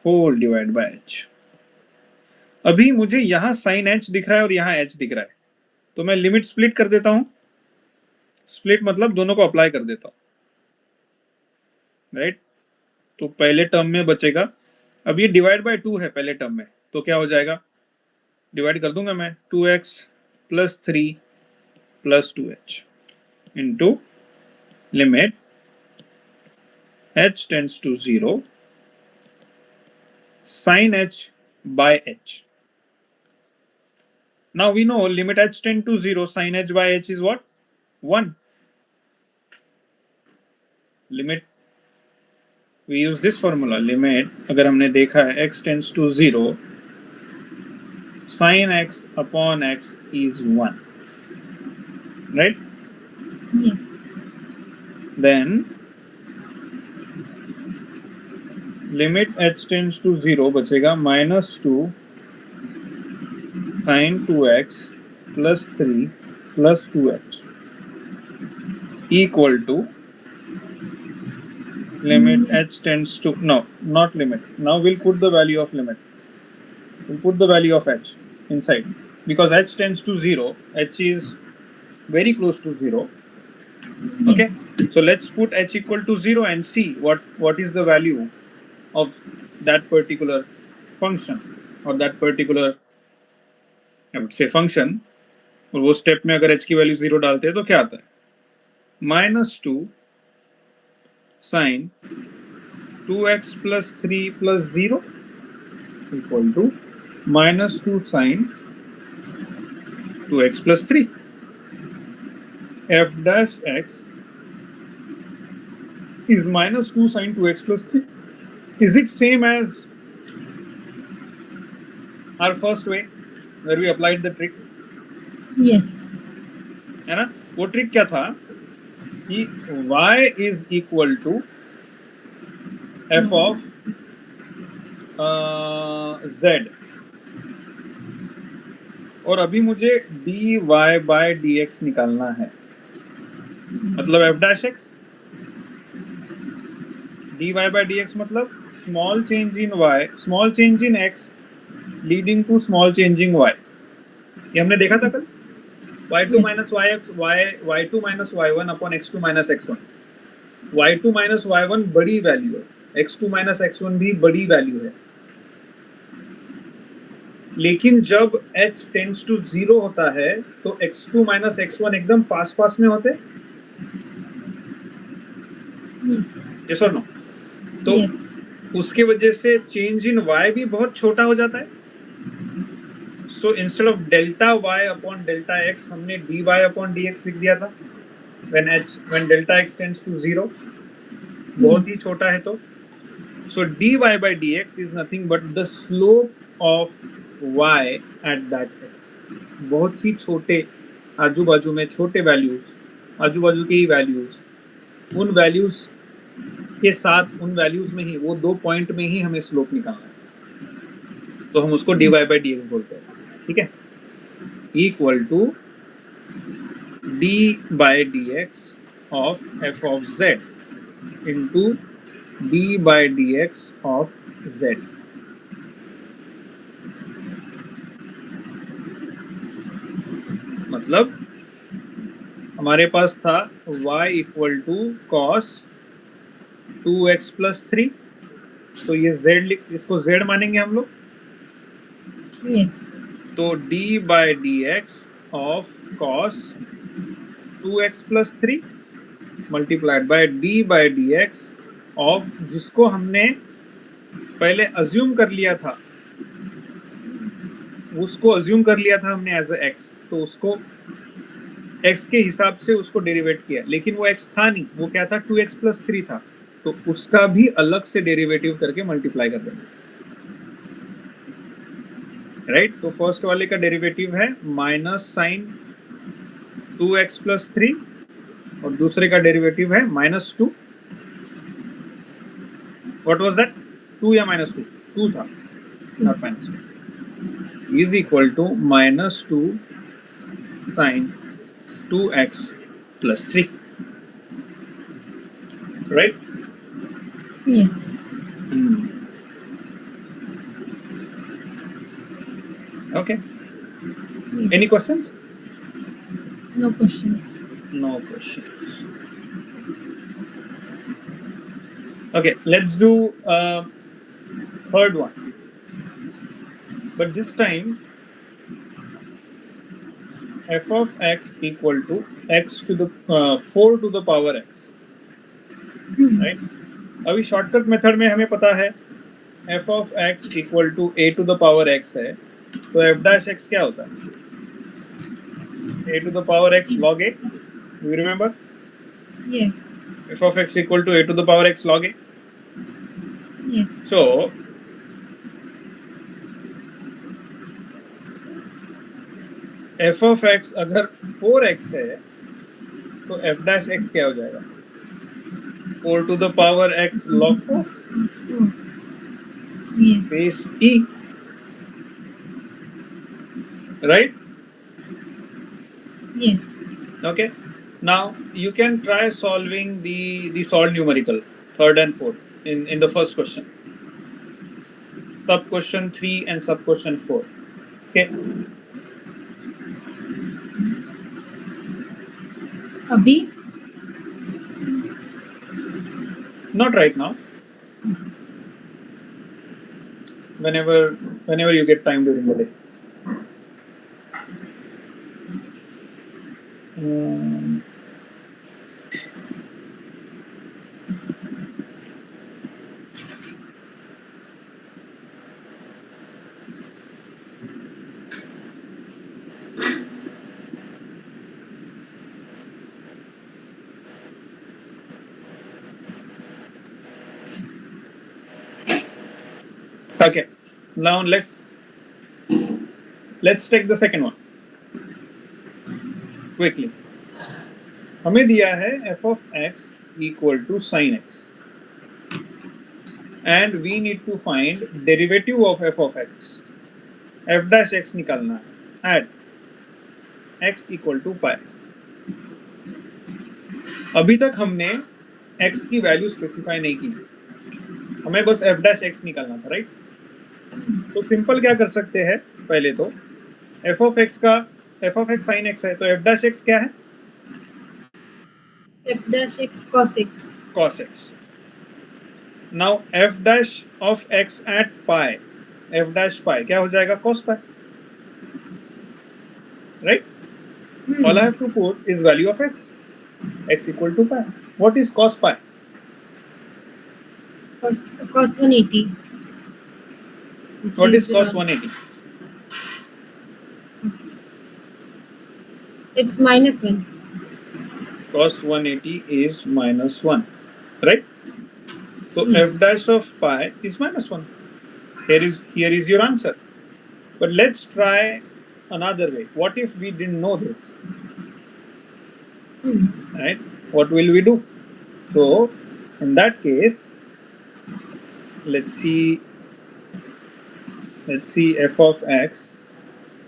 होल डिवाइड बाय h. अभी मुझे यहां sin h दिख रहा है और यहां h दिख रहा है, तो मैं लिमिट स्प्लिट कर देता हूं. स्प्लिट मतलब दोनों को अप्लाई कर देता हूं, राइट? तो पहले टर्म में बचेगा, अब ये डिवाइड बाय 2 है पहले टर्म में, तो क्या हो जाएगा? डिवाइड कर दूंगा मैं 2x plus 3 plus 2h into limit h tends to 0 sin h by h. Now we know limit h tend to 0 sin h by h is what? 1. Limit, we use this formula, limit अगर हमने देखा है x tends to 0 sin x upon x is 1, right? Yes. Then limit h tends to 0 बचेगा minus 2 sin 2x plus 3 plus 2h equal to limit h tends to, no, not limit. Now we'll put the value of limit. We'll put the value of h inside because h tends to 0. H is very close to 0. Okay, Yes. so let's put h equal to 0 and see what is the value of that particular function or that particular, I would say, function. और वो step में अगर h की value 0 डालते हैं तो क्या आता है? -2 sin 2x plus 3 plus 0 equal to -2 sin 2x plus 3. F dash x is -2 sin 2x plus 3. Is it same as our first way where we applied the trick? Yes. है ना? वो ट्रिक क्या था कि y is equal to f of z, और अभी मुझे dy by dx निकालना है, मतलब f dash x, dy by dx मतलब small change in y, small change in x leading to small change in y. ये हमने देखा था कल, y2 Yes. minus yx, y2 minus y1 upon x2 minus x1. y2 minus y1 बड़ी value है, x2 minus x1 भी बड़ी value है, लेकिन जब h tends to 0 होता है तो x2 minus x1 एकदम पास पास में होते, Yes. yes or no? तो Yes. उसके वजह से चेंज इन y भी बहुत छोटा हो जाता है. So instead of delta y upon delta x हमने dy अपॉन dx लिख दिया था when delta x tends to 0, बहुत ही छोटा है तो. सो dy by dx is nothing but the slope of y at that x. बहुत ही छोटे आजू बाजू में छोटे वैल्यूज, आजू बाजू के ही वैल्यूज, उन वैल्यूज के साथ उन वैल्यूज में ही, वो 2 पॉइंट में ही हमें स्लोप निकालना है, तो हम उसको dy by dx बोलते हैं, ठीक है, equal to d by dx of f of z into d by dx of z. मतलब हमारे पास था y equal to cos 2x plus 3, तो ये z, इसको z मानेंगे हम लोग, Yes. तो d by dx of cos 2x plus 3 multiplied by d by dx of, जिसको हमने पहले अज्यूम कर लिया था, उसको अज्यूम कर लिया था हमने एज ए x, तो उसको x के हिसाब से उसको डेरिवेट किया, लेकिन वो x था नहीं, वो क्या था 2x plus 3 था, तो उसका भी अलग से डेरिवेटिव करके मल्टीप्लाई कर देंगे, राइट। तो फर्स्ट वाले का डेरिवेटिव है माइनस साइन 2x plus 3 और दूसरे का डेरिवेटिव है -2, व्हाट वाज दैट, 2 या -2, 2 था, not -2, is equal to -2 sine 2x plus 3, right? Yes. Okay, Yes. any questions? No questions. No questions. Okay, let's do third one, but this time f of x equal to x to the 4 to the power x, right? अभी shortcut method में हमें पता है f of x equal to a to the power x है, तो f dash x क्या होता है, a to the power x log a, do you remember? Yes. f of x equal to a to the power x log a. Yes. So f of x अगर 4x है तो f dash x क्या हो जाएगा, 4 to the power x log 4 Yes. base e, right? Yes. Okay, now you can try solving the solved numerical third and fourth in the first question, sub question 3 and sub question 4. Okay, अभी not right now, whenever you get time during the day. Okay, now let's take the second one quickly. हमें दिया है f of x equal to sin x and we need to find derivative of f of x, f dash x निकालना है at x equal to pi. अभी तक हमने x की value specify नहीं की, हमें बस f dash x निकालना था, राइट? तो सिंपल क्या कर सकते हैं, पहले तो f of x sin x है, तो f dash x क्या है, f dash x cos x. cos x. Now f dash of x at pi, f dash pi क्या हो जाएगा, cos pi, right? All I have to put is value of x equal to pi. What is cos pi? Cos 180. What is cos 180? It's -1. Cos 180 is -1, right? So Yes. f dash of pi is -1. Here is your answer. But let's try another way. What if we didn't know this? Right? What will we do? So In that case, let's see f of x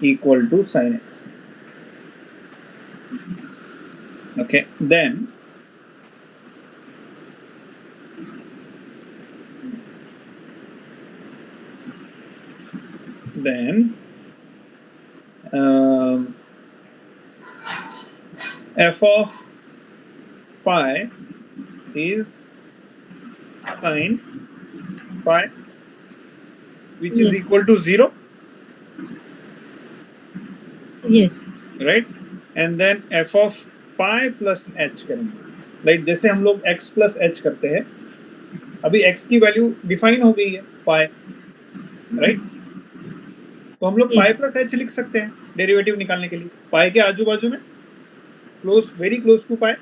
equal to sin x. Okay, then f of pi is sin pi, which is Yes. equal to 0, Yes. right? And then f of pi plus h करेंगे, like जैसे हम लोग x plus h करते हैं, अभी x की value define हो गई है pi, राइट? तो हम लोग pi Yes. plus h लिख सकते हैं डेरिवेटिव निकालने के लिए. pi के आजू बाजू में close, very close to pi,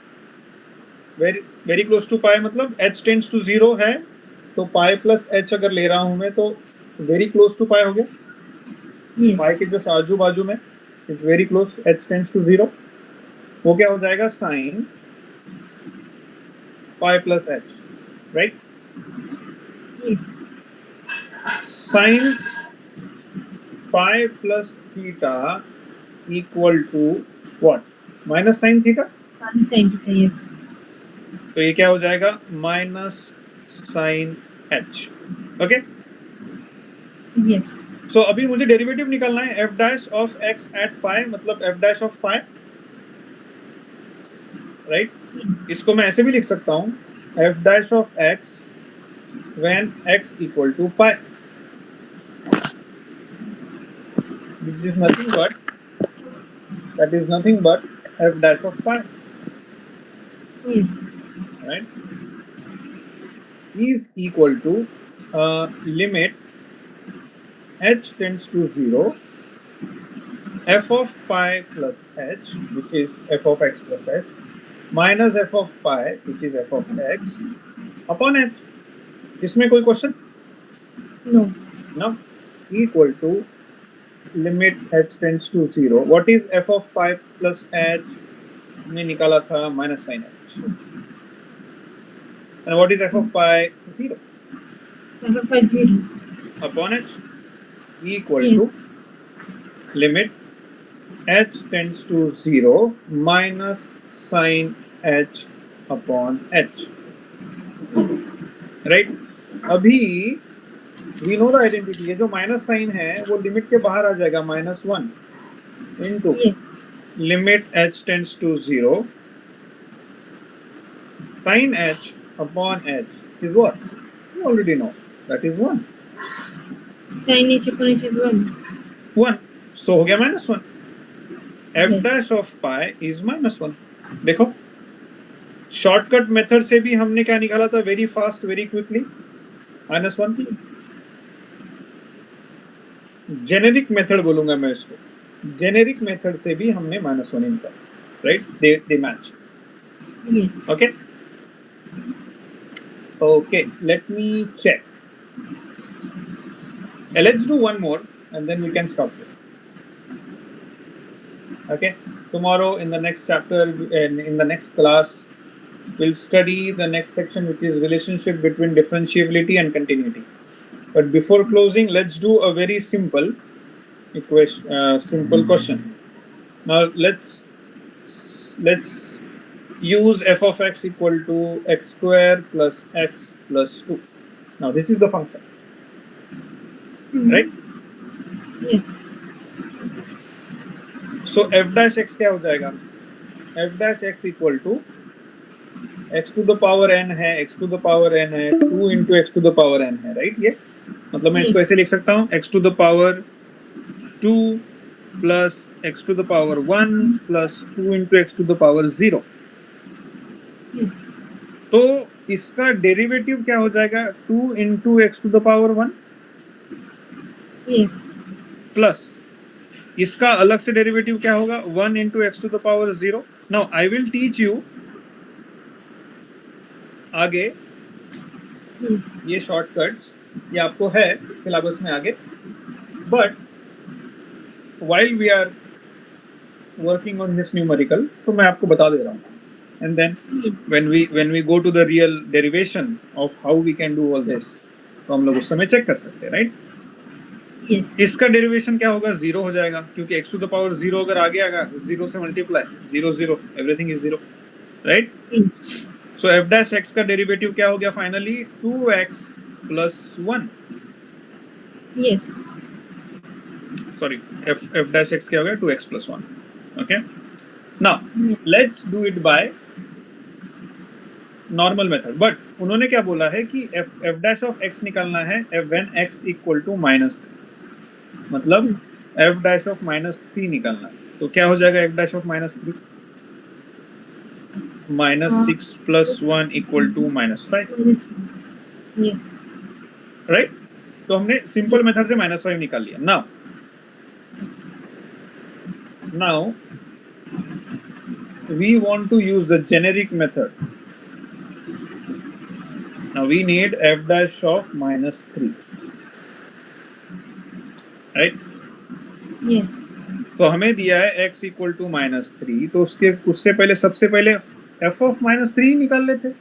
very close to pi मतलब h टेंड्स टू 0 है, तो pi plus h अगर ले रहा हूं मैं तो वेरी क्लोज टू pi हो गया. Yes. pi के जस्ट आजू बाजू में is very close, h tends to 0, वो क्या हो जाएगा sin pi plus h, right? Yes. Sin pi plus theta equal to what? Minus sin theta. Sin theta. Yes. तो ये क्या हो जाएगा? Minus sin h. Okay? Yes. So अभी मुझे डेरिवेटिव निकालना है f dash of x at pi, मतलब f dash of pi, right? इसको मैं ऐसे भी लिख सकता हूँ, f dash of x when x equal to pi. This is nothing but, that is nothing but f dash of pi, Yes. right? Is equal to limit h tends to 0, f of pi plus h, which is f of x plus h, minus f of pi, which is f of x, upon h. इसमें कोई question? No. No. Equal to limit h tends to 0. What is f of pi plus h? हमने निकाला था minus sin h. Yes. And what is f of pi? 0 F of x 0. upon h, equal Yes. to limit h tends to 0 minus sin h upon h, Yes. right? अभी we know the identity, ये जो minus sign है वो limit के बाहर आ जाएगा, -1 into Yes. limit h tends to 0 sin h upon h is what? You already know, that is 1. Sin h upon h is 1. 1, so हो गया -1. f Yes. dash of pi is -1. देखो shortcut method से भी हमने क्या निकाला था, very fast, very quickly, -1. Yes. Generic method बोलूंगा मैं इसको, जेनेरिक मेथड से भी हमने -1 निकाला, right? They match. Yes. Okay. Okay, let me check. Let's do one more and then we can stop here. Okay. Tomorrow in the next chapter, in the next class, we'll study the next section, which is relationship between differentiability and continuity. But before closing, let's do a very simple question. Now let's use f of x equal to x square plus x plus 2. Now this is the function, right? Yes. So f dash x क्या हो जाएगा? f dash x equal to x to the power n है, x to the power n है, 2 into x to the power n है, right? ये मतलब मैं इसको Yes. ऐसे लिख सकता हूँ, x to the power 2 plus x to the power 1 plus 2 into x to the power 0. Yes. तो इसका डेरिवेटिव क्या हो जाएगा? 2 into x to the power 1 Yes. Plus इसका अलग से डेरिवेटिव क्या होगा? 1 into x to the power 0. Now I will teach you आगे Yes. ये शॉर्टकट्स, ये आपको है सिलेबस में आगे, but while we are working on this numerical, तो मैं आपको बता दे रहा हूँ. and then when we go to the real derivation of how we can do all this, तो हम लोग उस समय चेक कर सकते हैं, राइट? Yes. इसका डेरिवेशन क्या होगा? 0 हो जाएगा, क्योंकि x to the power 0 अगर आगे आएगा 0 से multiply, 0 0 everything is 0, right? So f dash x का डेरिवेटिव क्या हो गया finally? 2x plus 1. Yes. Sorry, f dash x क्या हो गया? 2x plus 1. Okay, now let's do it by normal method. But उन्होंने क्या बोला है कि f dash of x निकालना है when x equal to -3, मतलब f dash of -3 निकालना है. तो क्या हो जाएगा f dash of -3? -6 plus 1 equal to -5. Yes. Right? तो हमने सिंपल मेथड से -5 निकाल लिया. Now we want to use the generic method. Now we need f dash of -3, right? Yes. तो हमें दिया है x equal to -3, तो उससे पहले सबसे पहले f of -3 निकाल लेते.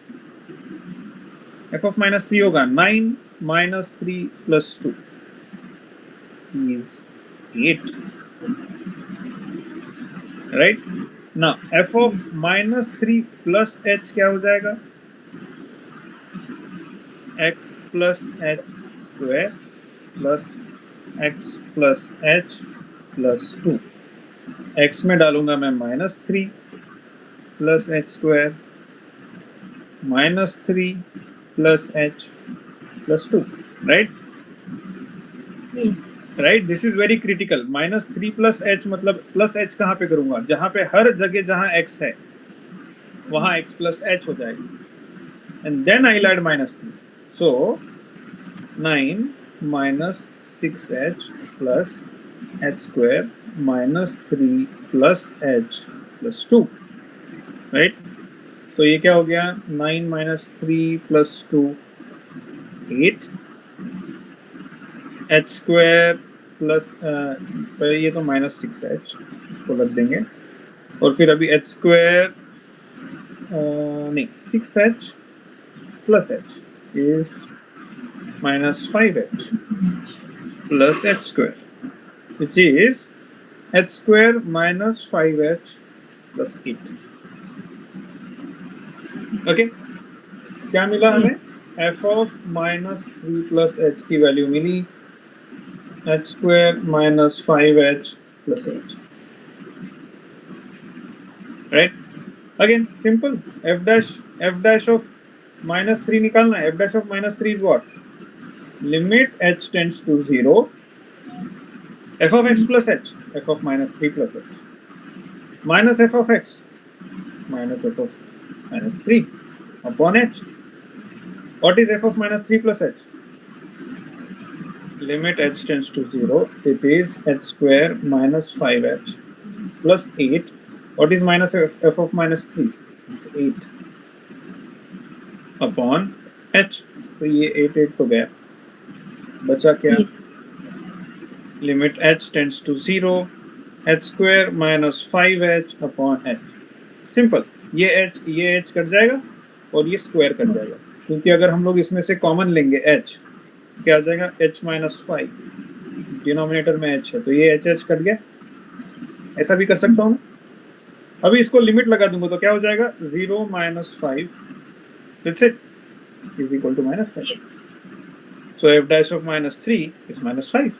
f of -3 होगा 9 minus 3 plus 2 is 8, right? Now f of -3 plus h क्या हो जाएगा? x plus h square plus x plus h plus 2. x में डालूंगा मैं -3 plus h square -3 plus h plus 2, right? Yes. Right, this is very critical. -3 plus h मतलब plus h कहाँ पे करूंगा? जहाँ पे हर जगह जहाँ x है वहाँ x plus h हो जाएगी, and then I'll add -3. So 9 minus 6h plus h square -3 plus h plus 2, right? तो ये क्या हो गया? 9 minus 3 plus 2 8, h square plus ये तो -6h को रख देंगे, और फिर अभी h स्क्वायर नहीं 6h plus h is -5h plus h square which is h square minus 5h plus 8. Okay, क्या मिला हमें? f of -3 plus h की value milli h square minus 5h plus 8. Right? Again, simple. f dash of -3 निकालना है. f dash of -3 is what? Limit h tends to 0. f of x plus h. f of -3 plus h. Minus f of x. Minus f of -3 upon h. What is f of -3 plus h? Limit h tends to 0. It is h square minus 5h plus 8. What is minus f of -3? It's 8 upon h. तो ये 8 तो गया, बचा क्या? Yes. Limit h tends to 0. h square minus 5h upon h. Simple. ये h cut जाएगा और ये स्क्वायर कट जाएगा, क्योंकि अगर हम लोग इसमें से कॉमन लेंगे h, क्या आ जाएगा? h minus 5. डिनोमिनेटर में h है, तो ये h कट गया. ऐसा भी कर सकता हूँ. अभी इसको लिमिट लगा दूंगा तो क्या हो जाएगा? 0 minus 5 that's it is equal to -5. Yes. So f dash of -3 is -5.